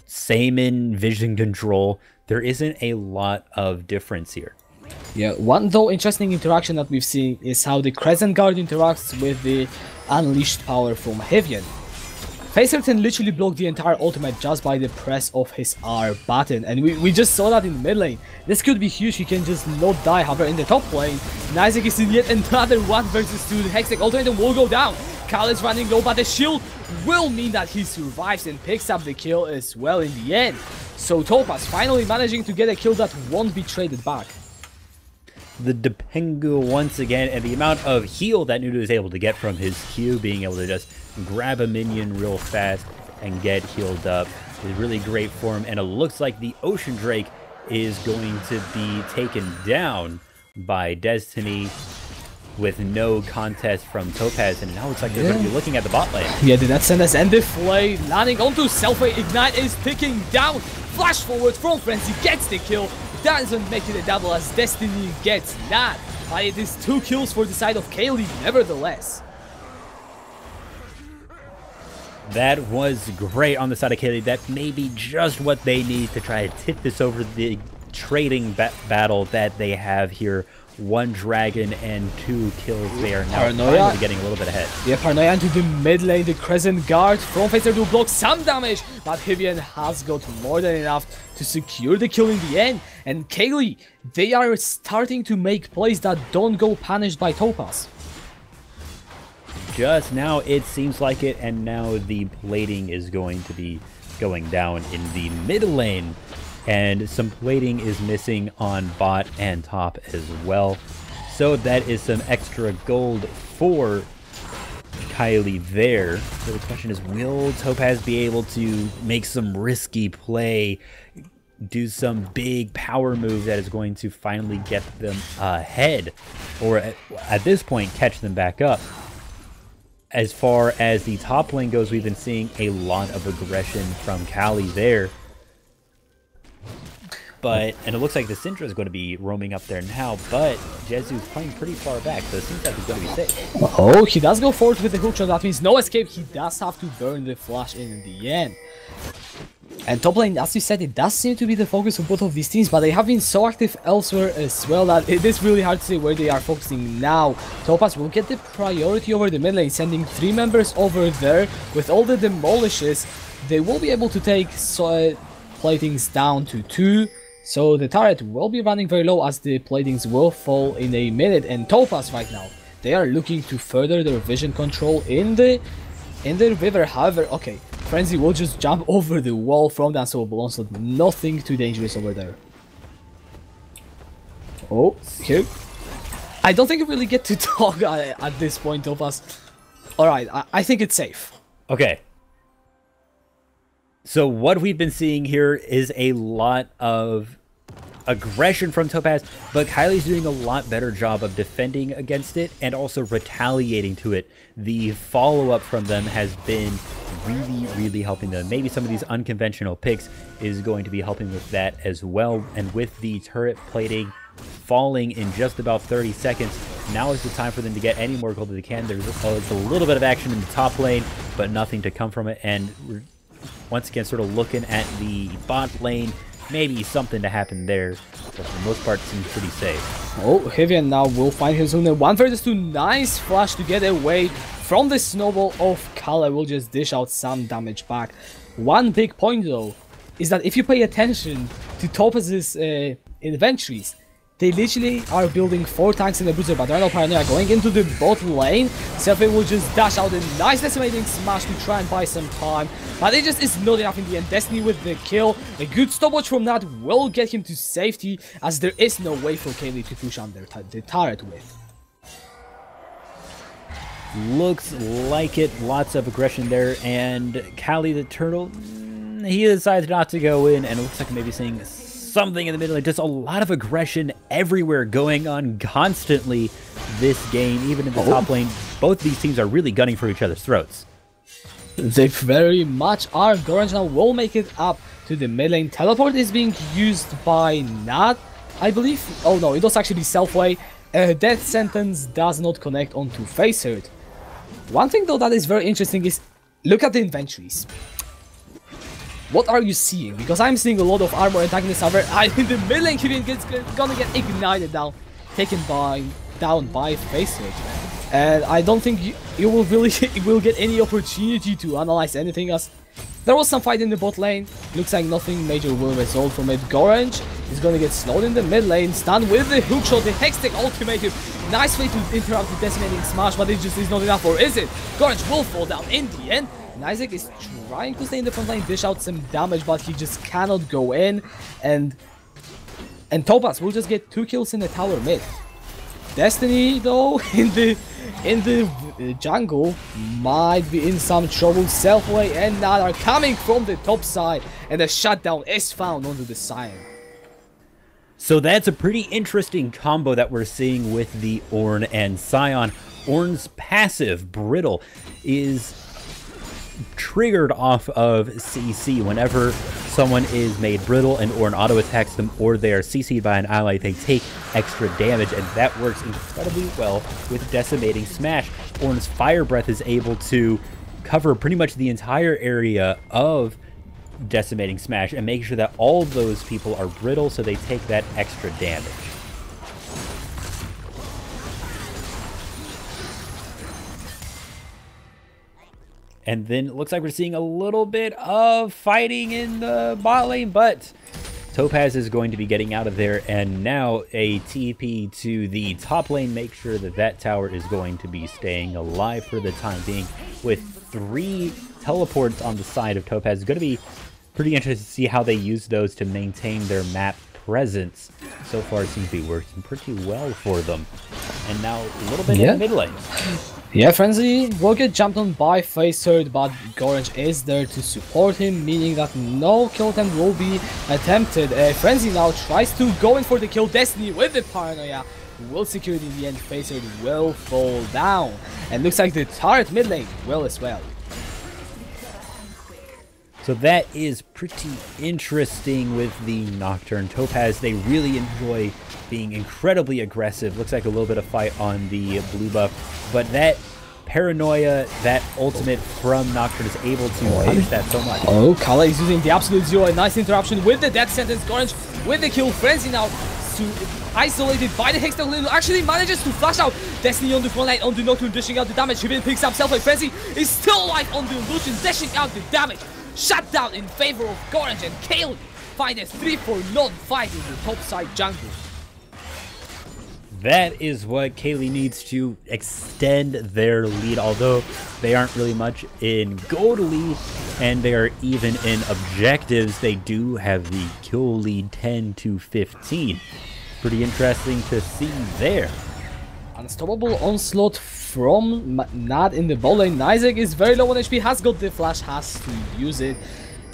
same in vision control. There isn't a lot of difference here. Yeah, one though interesting interaction that we've seen is how the Crescent Guard interacts with the unleashed power from Hivian. Facerton literally blocked the entire ultimate just by the press of his R button, and we just saw that in the mid lane. This could be huge, he can just not die. However, in the top lane, Nizek is in yet another 1 versus 2. The Hextech ultimate will go down. Kyle is running low, but the shield will mean that he survives and picks up the kill as well in the end. So Topaz finally managing to get a kill that won't be traded back. The Depengu once again, and the amount of heal that Nudu is able to get from his Q, being able to just grab a minion real fast and get healed up, is really great for him. And it looks like the Ocean Drake is going to be taken down by Destiny with no contest from Topaz, and now it looks like they're going to be looking at the bot lane. Yeah, the Net Senders and the Flay landing onto Selfie. Ignite is ticking down. Flash forward from Frenzy, gets the kill. Doesn't make it a double as Destiny gets that. But it is 2 kills for the side of Caeli nevertheless. That was great on the side of Caeli. That may be just what they need to try to tip this over the trading battle that they have here. 1 dragon and 2 kills. They are now finally getting a little bit ahead. Yeah, Paranoia into the mid lane. The Crescent Guard from Facer to block some damage, but Hivian has got more than enough to secure the kill in the end. And Caeli, they are starting to make plays that don't go punished by Topaz. Just now it seems like it, and now the plating is going to be going down in the mid lane. And some plating is missing on bot and top as well. So that is some extra gold for Caeli there. So the question is, will Topaz be able to make some risky play, do some big power move that is going to finally get them ahead, or at this point catch them back up? As far as the top lane goes, we've been seeing a lot of aggression from Caeli there. And it looks like the Syndra is going to be roaming up there now, but Jesu's playing pretty far back, so it seems like he's going to be safe. Oh, he does go forward with the hook shot. That means no escape. He does have to burn the flash in the end. And top lane, as you said, it does seem to be the focus of both of these teams, but they have been so active elsewhere as well that it is really hard to say where they are focusing now. Topaz will get the priority over the mid lane, sending 3 members over there. With all the demolishes, they will be able to take platings down to 2. So the turret will be running very low as the platings will fall in a minute. And Topaz right now, they are looking to further their vision control in the river. However, okay, Frenzy will just jump over the wall from that unstoppable onslaught. Nothing too dangerous over there. Oh, here. I don't think we really get to talk at this point, Topaz. Alright, I think it's safe. Okay. So what we've been seeing here is a lot of aggression from Topaz, but Caeli's doing a lot better job of defending against it and also retaliating to it. The follow-up from them has been really helping them. Maybe some of these unconventional picks is going to be helping with that as well. And with the turret plating falling in just about 30 seconds, now is the time for them to get any more gold that they can. There's a little bit of action in the top lane, but nothing to come from it. And once again, sort of looking at the bot lane, maybe something to happen there, but for the most part, it seems pretty safe. Oh, Hivian now will find his own 1 versus 2. Nice flash to get away from the snowball of Kala. Will just dish out some damage back. One big point though is that if you pay attention to Topaz's inventories, they literally are building 4 tanks in the booster, but right now Paranoia going into the bot lane. Selfie will just dash out a nice decimating smash to try and buy some time, but it just is not enough in the end. Destiny with the kill. A good stopwatch from that will get him to safety, as there is no way for Caeli to push on the turret with. Looks like it. Lots of aggression there, and Caeli the turtle, he decides not to go in, and it looks like maybe seeing something in the middle. Like just a lot of aggression everywhere going on constantly this game. Even in the top lane, both these teams are really gunning for each other's throats. They very much are. Gorange now will make it up to the mid lane. Teleport is being used by Nad, I believe. Oh no, it was actually Selfway. Death Sentence does not connect onto Facehurt. One thing though that is very interesting is, look at the inventories. What are you seeing? Because I'm seeing a lot of armor antagonists over in the mid lane. He's gonna get ignited down, taken down by Facehurt. And I don't think you will really will get any opportunity to analyze anything, as there was some fight in the bot lane. Looks like nothing major will result from it. Gorange is gonna get slowed in the mid lane, stunned with the hookshot, the Hextech ultimatum. Nice way to interrupt the decimating smash, but it just is not enough, or is it? Gorange will fall down in the end. And Isaac is trying to stay in the front line, dish out some damage, but he just cannot go in. And Topaz will just get 2 kills in the tower mid. Destiny though in the jungle might be in some trouble. Selfway and Nad are coming from the top side, and the shutdown is found onto the Scion. So that's a pretty interesting combo that we're seeing with the Ornn and Scion. Ornn's passive, Brittle, is triggered off of CC. Whenever someone is made brittle and Ornn auto attacks them, or they are CC'd by an ally, they take extra damage, and that works incredibly well with Decimating Smash. Ornn's Fire Breath is able to cover pretty much the entire area of Decimating Smash and make sure that all those people are brittle, so they take that extra damage. And then it looks like we're seeing a little bit of fighting in the bot lane, but Topaz is going to be getting out of there, and now a TP to the top lane. Make sure that that tower is going to be staying alive for the time being, with 3 teleports on the side of Topaz. It's going to be pretty interesting to see how they use those to maintain their map presence. So far it seems to be working pretty well for them. And now a little bit in the mid lane. Yeah, Frenzy will get jumped on by Facehurt, but Gorange is there to support him, meaning that no kill attempt will be attempted. Frenzy now tries to go in for the kill. Destiny with the Paranoia will secure it in the end. Facehurt will fall down, and looks like the turret mid lane will as well. So that is pretty interesting with the Nocturne. Topaz, they really enjoy being incredibly aggressive. Looks like a little bit of fight on the blue buff, but that Paranoia, that ultimate from Nocturne is able to punish that so much. Oh, Caeli is using the Absolute Zero. A nice interruption with the Death Sentence. Gorange with the kill. Frenzy now isolated by the Hextech Little. Actually manages to flash out. Destiny on the front line on the Nocturne, dishing out the damage. He picks up Selfway. Frenzy is still alive on the Illusion, dishing out the damage. Shut down in favor of Gorange, and Caeli find a 3-for-0 fight in the top side jungle. That is what Caeli needs to extend their lead, although they aren't really much in gold lead, and they are even in objectives. They do have the kill lead 10-15. Pretty interesting to see there. Unstoppable onslaught from Nad in the bot lane. Isaac is very low on HP, has got the flash, has to use it,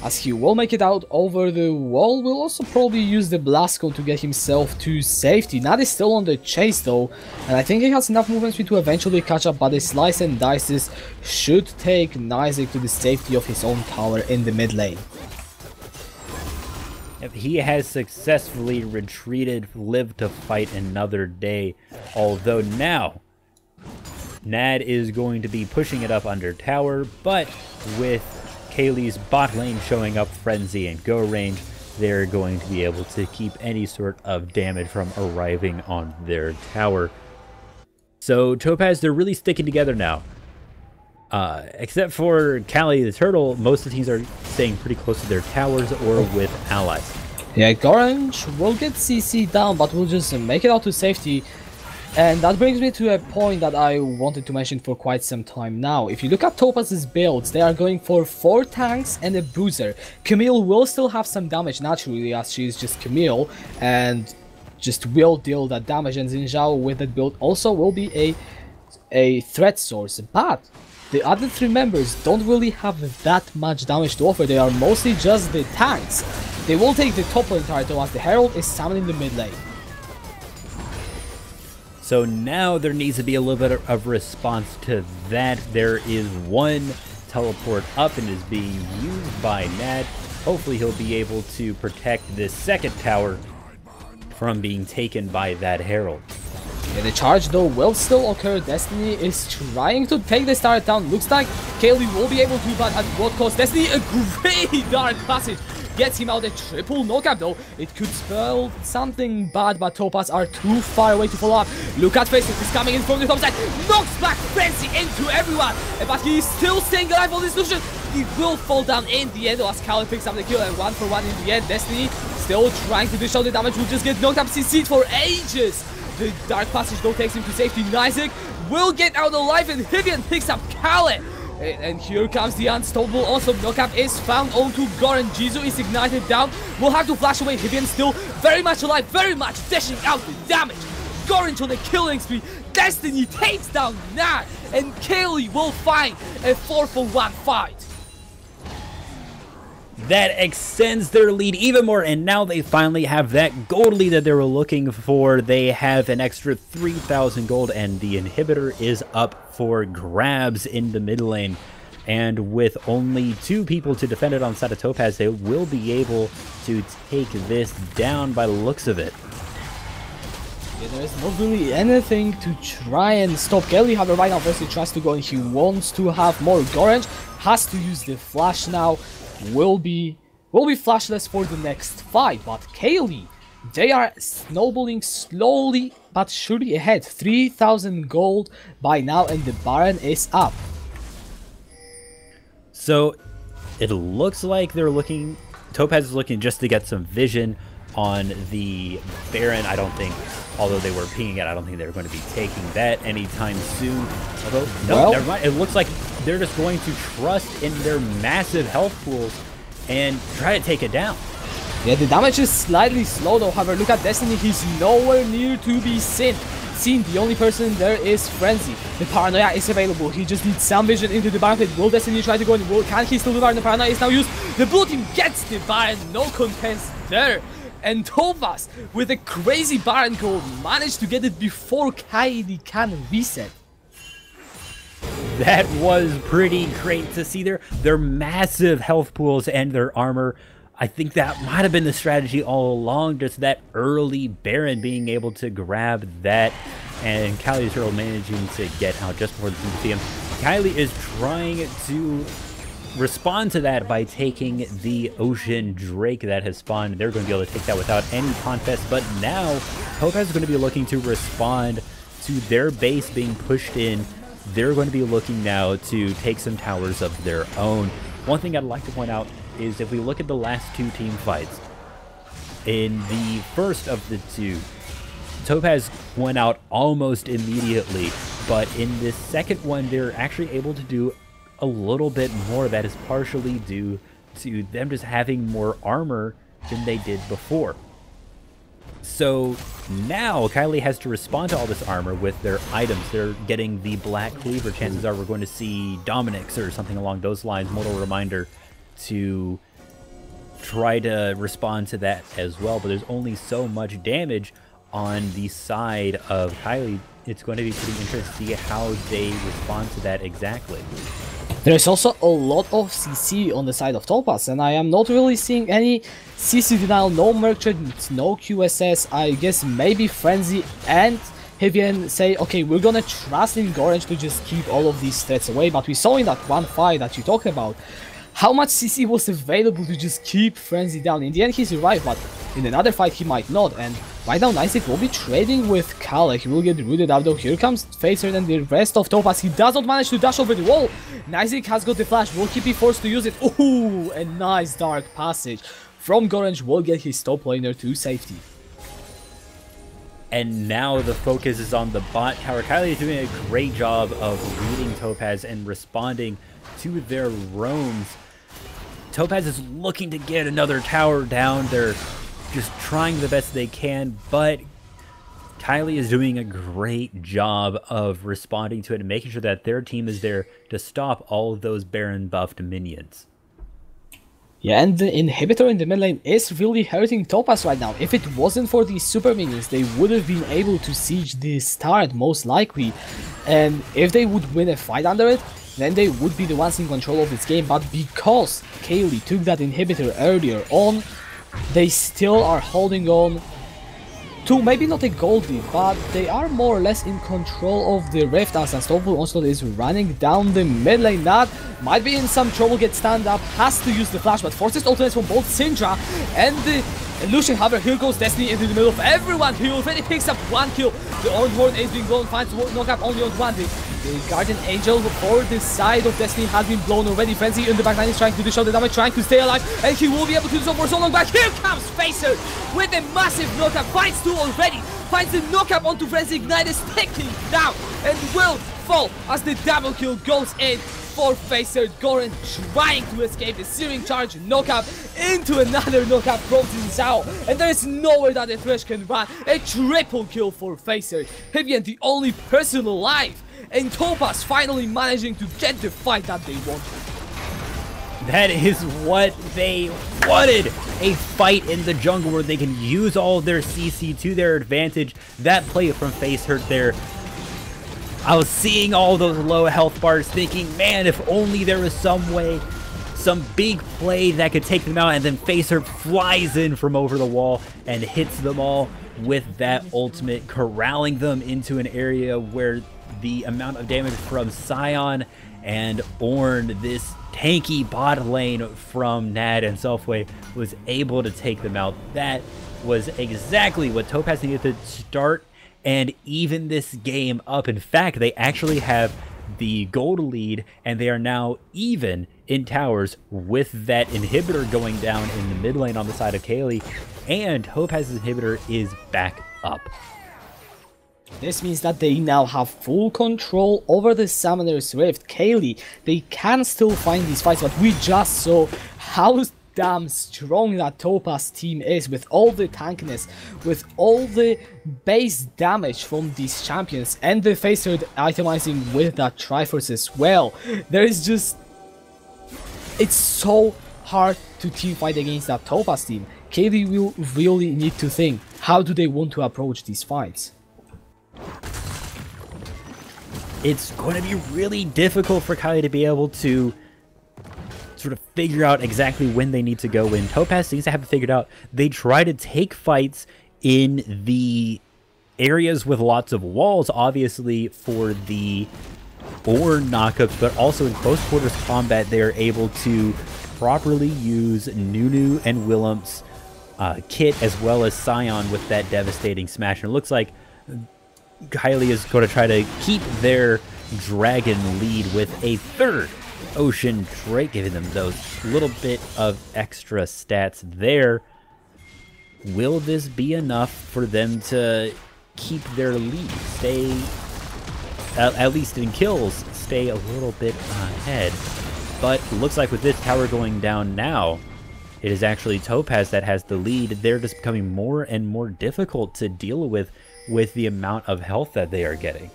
as he will make it out over the wall. Will also probably use the blast cone to get himself to safety. Nad is still on the chase though, and I think he has enough movement speed to eventually catch up, but the slice and dices should take Isaac to the safety of his own tower in the mid lane. He has successfully retreated, lived to fight another day, although now Nad is going to be pushing it up under tower, but with Caeli's bot lane showing up, Frenzy and Go range, they're going to be able to keep any sort of damage from arriving on their tower. So Topaz, they're really sticking together now. Except for Caeli the Turtle, most of the teams are staying pretty close to their towers or with allies. Yeah, Gorange will get CC down, but will just make it out to safety. And that brings me to a point that I wanted to mention for quite some time now. If you look at Topaz's builds, they are going for 4 tanks and a bruiser. Camille will still have some damage naturally, as she is just Camille, and just will deal that damage. And Xin Zhao with that build also will be a threat source, but the other 3 members don't really have that much damage to offer. They are mostly just the tanks. They will take the top lane turret though, as the Herald is summoned in the mid lane. So now there needs to be a little bit of response to that. There is 1 teleport up and is being used by Nad. Hopefully he'll be able to protect this second tower from being taken by that Herald. Yeah, the charge though will still occur. Destiny is trying to take this turret down. Looks like Caeli will be able to, but at what cost? Destiny, a great dark passage, gets him out. A triple knockup though. It could spell something bad, but Topaz are too far away to follow up. Look at Face, he's coming in from the top side. Knocks back Frenzy into everyone, but he's still staying alive on this Lucian. He will fall down in the end as Caeli picks up the kill, and 1-for-1 in the end. Destiny still trying to dish out the damage, will just get knocked up CC'd for ages. The dark passage though takes him to safety. Isaac will get out alive, and Hivian picks up Caeli. And here comes the unstoppable. Also, knockup is found onto Goran. Jizu is ignited down. Will have to flash away. Hivian still very much alive, very much dishing out the damage. Goran on the killing spree. Destiny takes down Nat, and Caeli will find a 4-for-1 fight. That extends their lead even more, and now they finally have that gold lead that they were looking for. They have an extra 3,000 gold, and the inhibitor is up for grabs in the mid lane. And with only 2 people to defend it on the side of Topaz, they will be able to take this down by the looks of it. Yeah, there is not really anything to try and stop Caeli. However, right now, first he tries to go and he wants to have more Gorange. Has to use the flash now. Will be flashless for the next fight, but Caeli, they are snowballing slowly but surely ahead. 3,000 gold by now, and the Baron is up. So it looks like they're looking, Topaz is looking just to get some vision on the Baron. I don't think, although they were pinging it, I don't think they're going to be taking that anytime soon. Although, no, well, never mind. It looks like they're just going to trust in their massive health pools and try to take it down. Yeah, the damage is slightly slow though. However, look at Destiny, he's nowhere near to be seen. The only person there is Frenzy. The Paranoia is available. He just needs some vision into the Baron pit. Will Destiny try to go in? Can he still do Baron? The Paranoia is now used. The blue team gets the Baron. No contest there. And Topaz, with a crazy Baron gold, managed to get it before Caeli can reset. That was pretty great to see their massive health pools and their armor. I think that might have been the strategy all along, just that early Baron being able to grab that, and Caeli's Herald managing to get out just before the team see him. Caeli is trying to respond to that by taking the Ocean Drake that has spawned. They're going to be able to take that without any contest, but now Topaz is going to be looking to respond to their base being pushed in. They're going to be looking now to take some towers of their own. One thing I'd like to point out is if we look at the last 2 team fights, in the first of the 2, Topaz went out almost immediately, but in this second one, they're actually able to do a little bit more. That is partially due to them just having more armor than they did before. So now Caeli has to respond to all this armor with their items. They're getting the Black Cleaver. Chances are we're going to see Dominic's or something along those lines. Mortal Reminder to try to respond to that as well. But there's only so much damage on the side of Caeli. It's going to be pretty interesting to see how they respond to that exactly. There's also a lot of CC on the side of Topaz, and I am not really seeing any CC denial, no Merc Trade, no QSS. I guess maybe Frenzy and Hivian say, okay, we're gonna trust in Gorange to just keep all of these threats away, but we saw in that one fight that you talked about how much CC was available to just keep Frenzy down. In the end, he survived, but in another fight he might not, and right now Isaac will be trading with Caeli. He will get rooted out though. Here comes Facer and the rest of Topaz. He does not manage to dash over the wall. Isaac has got the flash. Will he be forced to use it? Ooh, a nice dark passage from Gorange will get his top laner to safety. And now the focus is on the bot tower. Caeli is doing a great job of reading Topaz and responding to their roams. Topaz is looking to get another tower down. They're just trying the best they can, but Caeli is doing a great job of responding to it and making sure that their team is there to stop all of those Baron buffed minions. Yeah, and the inhibitor in the mid lane is really hurting Topaz right now. If it wasn't for these super minions, they would have been able to siege this turret most likely. And if they would win a fight under it, then they would be the ones in control of this game. But because Caeli took that inhibitor earlier on, they still are holding on to maybe not a gold lead, but they are more or less in control of the Rift as Unstoppable Onslaught is running down the mid lane. That might be in some trouble, gets stand up, has to use the flash, but forces ultimates from both Syndra and the Illusion. However, here goes Destiny into the middle of everyone. He already picks up 1 kill. The Orange Horn is being blown, finds knockup only on 1. The Guardian Angel for the side of Destiny has been blown already. Frenzy in the backline is trying to dish out the damage, trying to stay alive, and he will be able to do so for so long. But here comes Facer with a massive knockup, finds 2 already, finds the knockup onto Frenzy. Ignite is taking down and will fall as the double kill goes in for Facer. Goran trying to escape the Searing Charge knockup into another knockup from Zhao, and there is nowhere that the Thresh can run. A triple kill for Facer. Hivian the only person alive, and Topaz finally managing to get the fight that they wanted. That is what they wanted! A fight in the jungle where they can use all of their CC to their advantage. That play from Facehurt there, I was seeing all those low health bars thinking, man, if only there was some way, some big play that could take them out, and then Facehurt flies in from over the wall and hits them all with that ultimate, corralling them into an area where the amount of damage from Sion and Ornn, this tanky bot lane from Nad and Selfway, was able to take them out. That was exactly what Topaz needed to start and even this game up. In fact, they actually have the gold lead, and they are now even in towers with that inhibitor going down in the mid lane on the side of Caeli, and Topaz's inhibitor is back up. This means that they now have full control over the Summoner's Rift. Caeli, they can still find these fights, but we just saw how damn strong that Topaz team is, with all the tankiness, with all the base damage from these champions, and the Facehurt itemizing with that Triforce as well. There is just... it's so hard to team fight against that Topaz team. Caeli will really need to think, how do they want to approach these fights? It's going to be really difficult for Caeli to be able to sort of figure out exactly when they need to go in. Topaz seems to have it figured out. They try to take fights in the areas with lots of walls, obviously for the Ornn knockups, but also in close quarters combat they are able to properly use Nunu and Willem's kit, as well as Sion with that devastating smash. And it looks like Caeli is going to try to keep their dragon lead with a third Ocean Drake, giving them those little bit of extra stats there. Will this be enough for them to keep their lead, stay, at least in kills, stay a little bit ahead? But looks like with this tower going down now, it is actually Topaz that has the lead. They're just becoming more and more difficult to deal with the amount of health that they are getting.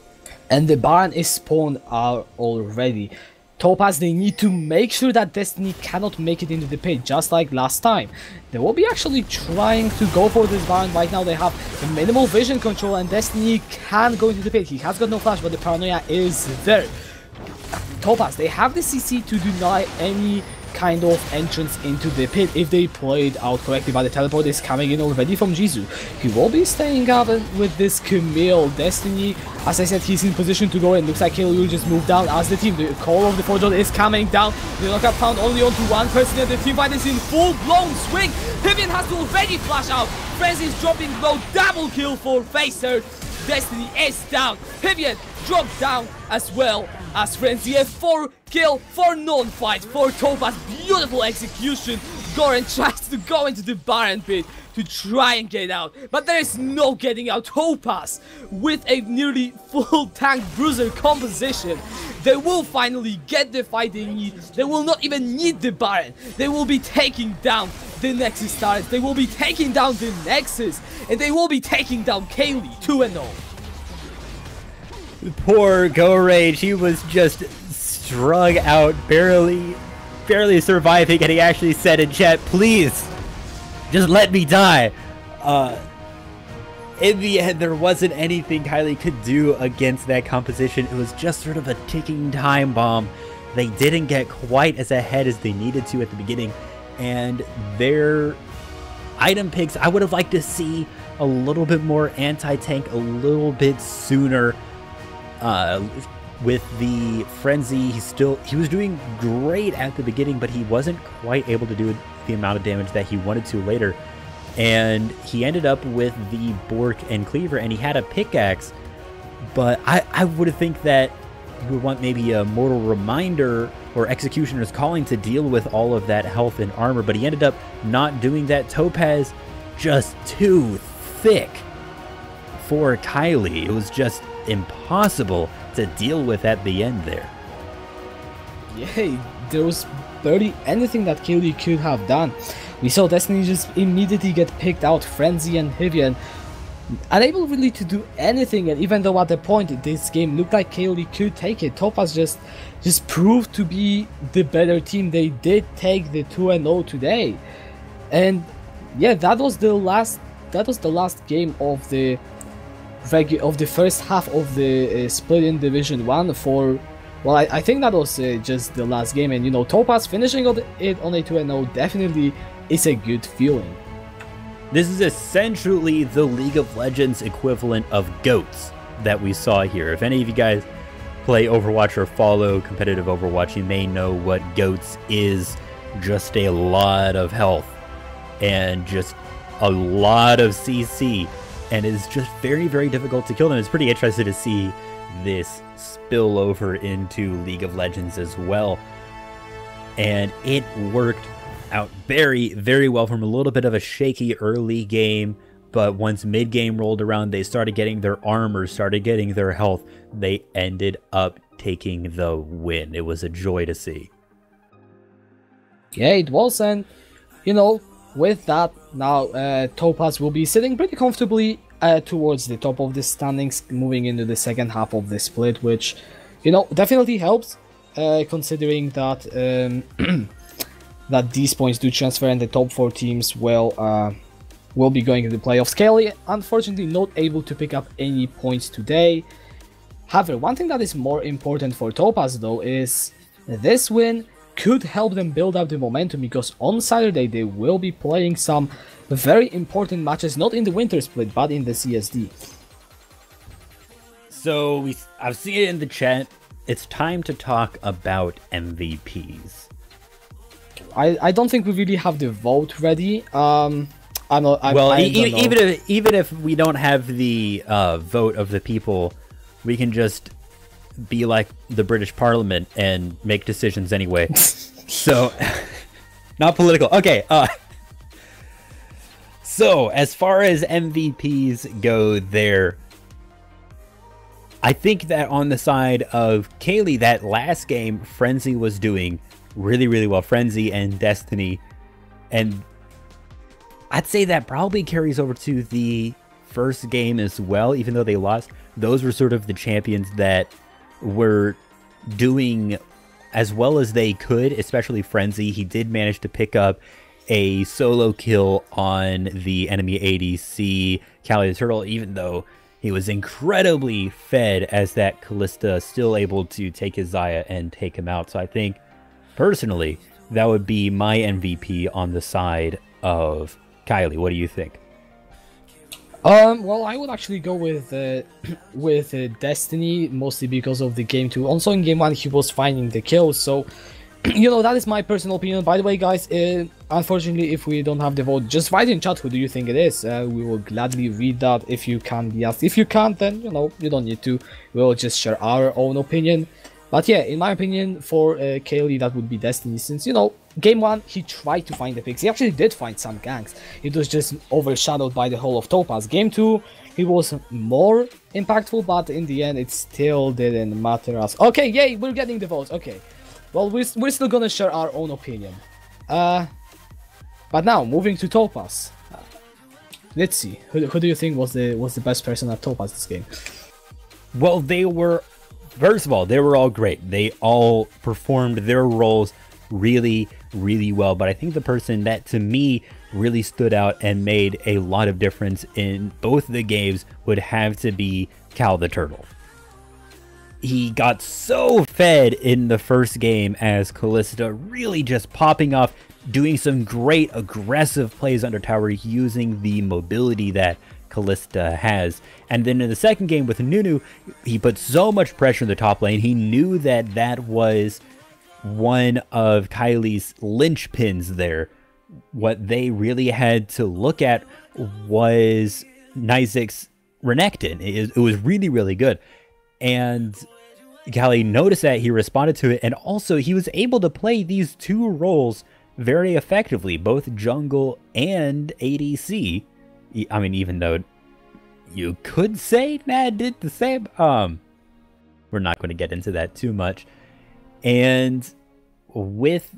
And the Baron is spawned out already. Topaz, they need to make sure that Destiny cannot make it into the pit, just like last time. They will be actually trying to go for this Baron. Right now they have a minimal vision control, and Destiny can go into the pit. He has got no flash, but the paranoia is there. Topaz, they have the CC to deny any kind of entrance into the pit if they played out correctly, but the teleport is coming in already from Jisoo. He will be staying up with this Camille. Destiny, as I said, he's in position to go in. Looks like Caeli will just move down as the team. The call of the Forge is coming down. The knockup found only onto one person, and the team fight is in full-blown swing. Hivian has to already flash out. Frenzy is dropping low. Double kill for Facer. Destiny is down. Hivian dropped down as well as Frenzy. A 4-kill for non-fight for Topaz. Beautiful execution. Goran tries to go into the Baron pit to try and get out, but there is no getting out. Topaz, with a nearly full tank bruiser composition, they will finally get the fight they need. They will not even need the Baron. They will be taking down the Nexus stars. They will be taking down the Nexus, and they will be taking down Caeli 2-0. Poor Go Rage, he was just strung out, barely surviving, and he actually said in chat, please, just let me die. in the end, there wasn't anything Caeli could do against that composition. It was just sort of a ticking time bomb. They didn't get quite as ahead as they needed to at the beginning, and their item picks, I would have liked to see a little bit more anti-tank a little bit sooner. With the Frenzy, he was doing great at the beginning, but he wasn't quite able to do the amount of damage that he wanted to later. And he ended up with the Bork and Cleaver, and he had a pickaxe, but I would think that you would want maybe a Mortal Reminder or Executioner's Calling to deal with all of that health and armor, but he ended up not doing that. Topaz just too thick for Caeli. It was just impossible to deal with at the end there. Yeah, there was barely anything that Caeli could have done. We saw Destiny just immediately get picked out, Frenzy and Hivian, unable really to do anything, and even though at the point this game looked like Caeli could take it, Topaz just proved to be the better team. They did take the 2-0 today, and yeah, that was the last game of the first half of the split in Division 1 for, well, I think that was just the last game, and you know, Topaz finishing it on a 2-0 definitely is a good feeling. This is essentially the League of Legends equivalent of GOATs that we saw here. If any of you guys play Overwatch or follow competitive Overwatch, you may know what GOATs is. Just a lot of health and just a lot of CC, and it's just very, very difficult to kill them. It's pretty interesting to see this spill over into League of Legends as well, and it worked out very, very well from a little bit of a shaky early game, but once mid game rolled around, they started getting their armor, started getting their health. They ended up taking the win. It was a joy to see. Yeah, it was, and you know, with that, now Topaz will be sitting pretty comfortably towards the top of the standings, moving into the second half of the split, which, you know, definitely helps, considering that that these points do transfer, and the top 4 teams will be going into the playoffs. Caeli, unfortunately, not able to pick up any points today. However, one thing that is more important for Topaz, though, is this win could help them build up the momentum, because on Saturday they will be playing some very important matches, not in the Wintersplit, but in the CSD. So I've seen it in the chat. It's time to talk about MVPs. I don't think we really have the vote ready. Even if we don't have the vote of the people, we can just be like the British Parliament and make decisions anyway. So, not political. Okay. So as far as MVPs go, there, I think that on the side of Caeli, that last game, Frenzy was doing really, really well. Frenzy and Destiny, and I'd say that probably carries over to the first game as well. Even though they lost, those were sort of the champions that were doing as well as they could, especially Frenzy. He did manage to pick up a solo kill on the enemy ADC, Caeli the Turtle, even though he was incredibly fed as that Callista, still able to take his Xayah and take him out. So I think, personally, that would be my MVP on the side of Caeli. What do you think? Well, I would actually go with Destiny, mostly because of the game 2. Also in game 1 he was finding the kills, so you know, that is my personal opinion. By the way, guys, unfortunately, if we don't have the vote, just write in chat who do you think it is. We will gladly read that if you can be asked. If you can't, then, you know, you don't need to. We'll just share our own opinion. But yeah, in my opinion, for Caeli, that would be Destiny, since, you know, game 1, he tried to find the picks. He actually did find some ganks. It was just overshadowed by the whole of Topaz. Game 2, he was more impactful, but in the end, it still didn't matter us. Okay, yay, we're getting the votes. Okay. Well, we're still gonna share our own opinion. But now, moving to Topaz. Let's see. Who do you think was the best person at Topaz this game? Well, they were... First of all, they were all great. They all performed their roles really, really well. But I think the person that to me really stood out and made a lot of difference in both the games would have to be Cal the Turtle. He got so fed in the first game as Callista, really just popping off, doing some great aggressive plays under tower using the mobility that Callista has. And then in the second game with Nunu, he put so much pressure in the top lane. He knew that that was one of Caeli's linchpins there. What they really had to look at was Nizik's Renekton. It was really, really good. And Caeli noticed that, he responded to it, and also he was able to play these two roles very effectively, both jungle and ADC. I mean, even though you could say Nad did the same, we're not going to get into that too much. And with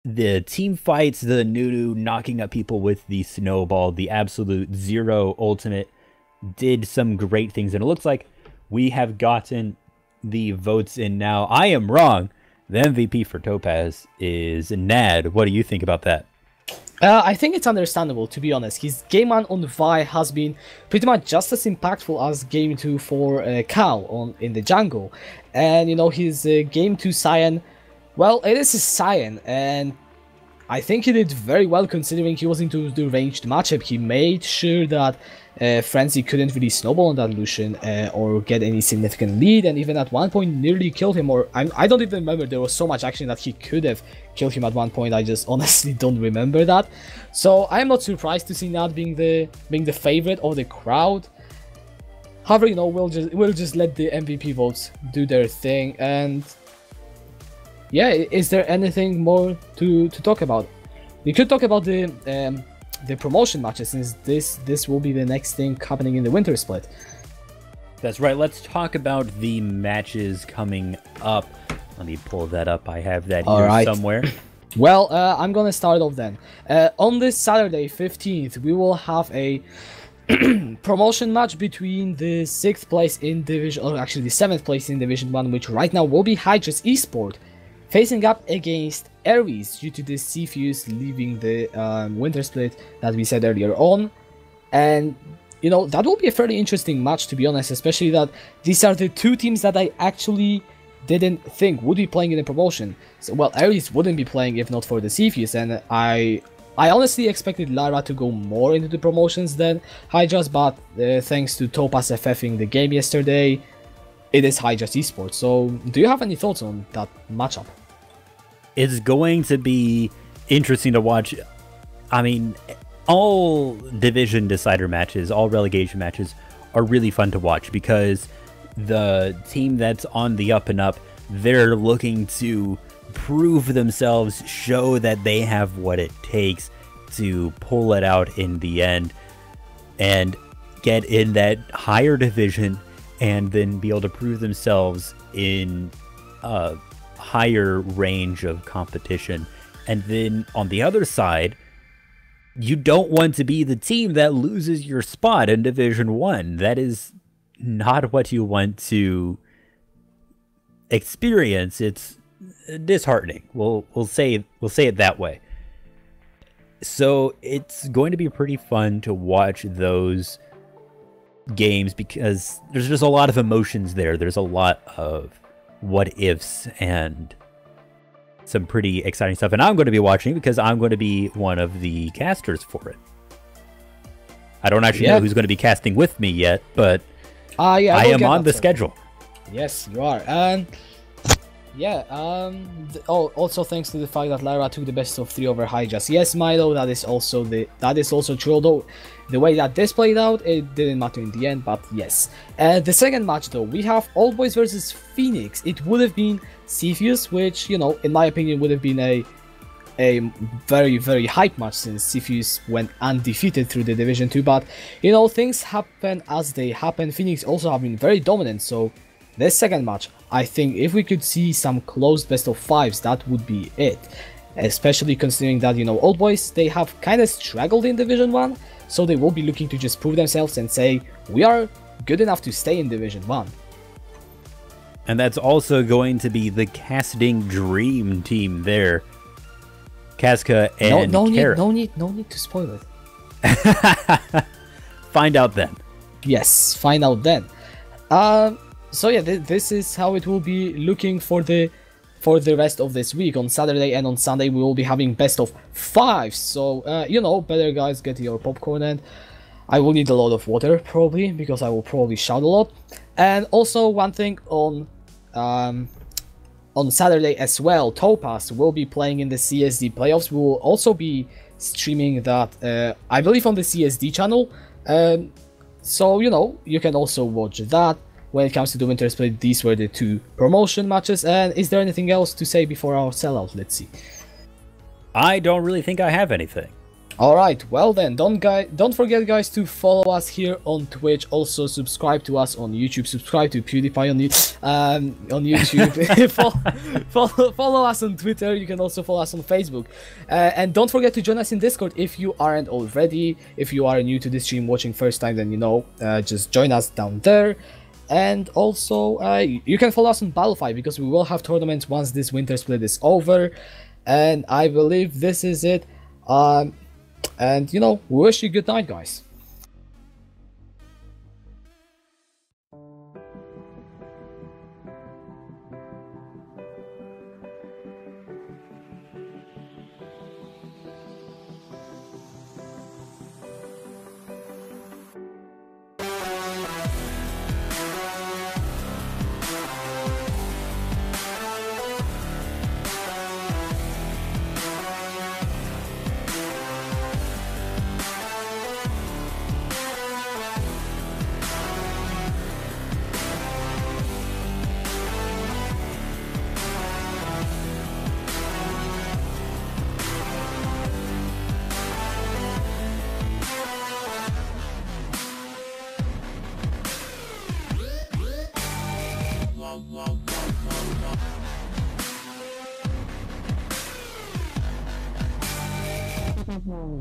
the team fights, the Nunu knocking up people with the snowball, the absolute zero ultimate did some great things, and it looks like we have gotten the votes in now. I am wrong. The MVP for Topaz is Nad. What do you think about that? I think it's understandable, to be honest. His game 1 on Vi has been pretty much just as impactful as game 2 for Cal in the jungle. And, you know, his game 2 Cyan, well, it is a Cyan, and I think he did very well considering he was into the ranged matchup. He made sure that Frenzy couldn't really snowball on that Lucian or get any significant lead, and even at one point nearly killed him, or I don't even remember. There was so much action that he could have killed him at one point. I just honestly don't remember that. So I am not surprised to see Nat being the favorite of the crowd. However, you know, we'll just let the MVP votes do their thing. And yeah, is there anything more to talk about? We could talk about the promotion matches, since this will be the next thing happening in the Wintersplit. That's right. Let's talk about the matches coming up. Let me pull that up. I have that here somewhere. Well, I'm gonna start off then. On this Saturday, 15th, we will have a promotion match between the 6th place in Division, or actually the 7th place in Division 1, which right now will be Hydra's Esport, facing up against Ares due to the Cepheus leaving the Wintersplit that we said earlier on. And, you know, that will be a fairly interesting match, to be honest, especially that these are the two teams that I actually didn't think would be playing in the promotion. So, well, Ares wouldn't be playing if not for the Cepheus, and I honestly expected Lara to go more into the promotions than Hydra's, but thanks to Topaz FFing the game yesterday, it is Hydra's Esports. So, do you have any thoughts on that matchup? It's going to be interesting to watch. I mean, all division decider matches, all relegation matches are really fun to watch because the team that's on the up and up, they're looking to prove themselves, show that they have what it takes to pull it out in the end and get in that higher division and then be able to prove themselves in a higher range of competition. And then on the other side, you don't want to be the team that loses your spot in Division 1. That is not what you want to experience. It's disheartening. We'll say it that way. So it's going to be pretty fun to watch those games because there's just a lot of emotions there. There's a lot of what ifs and some pretty exciting stuff. And I'm going to be watching because I'm going to be one of the casters for it. I don't actually know who's going to be casting with me yet, but I am on the schedule. Yes, you are. And yeah, also thanks to the fact that Lara took the best of 3 over Hydra's. Yes, Milo, that is also true. Although the way that this played out, it didn't matter in the end, but yes. The second match though, we have Old Boys versus Phoenix. It would have been Cepheus, which, you know, in my opinion would have been a very, very hype match since Cepheus went undefeated through the Division 2, but, you know, things happen as they happen. Phoenix also have been very dominant, so this second match, I think if we could see some close best of 5s, that would be it. Especially considering that, you know, Old Boys, they have kind of struggled in Division 1, so they will be looking to just prove themselves and say, we are good enough to stay in Division 1. And that's also going to be the casting dream team there. Casca and Kara. No need to spoil it. Find out then. Yes, find out then. So yeah, this is how it will be looking for the rest of this week. On Saturday and on Sunday we will be having best of 5. So you know, better guys, get your popcorn, and I will need a lot of water probably, because I will probably shout a lot. And also one thing on Saturday as well, Topaz will be playing in the CSD playoffs. We will also be streaming that, I believe, on the CSD channel. So, you know, you can also watch that. When it comes to the Wintersplit, these were the 2 promotion matches. And is there anything else to say before our sellout? Let's see. I don't really think I have anything. Alright, well then, don't forget guys to follow us here on Twitch. Also subscribe to us on YouTube. Subscribe to PewDiePie on YouTube. follow us on Twitter. You can also follow us on Facebook. And don't forget to join us in Discord if you aren't already. If you are new to this stream, watching first time, then you know, just join us down there. And also, you can follow us on Battlefy, because we will have tournaments once this Wintersplit is over. And I believe this is it. And, you know, we wish you good night, guys. Wow.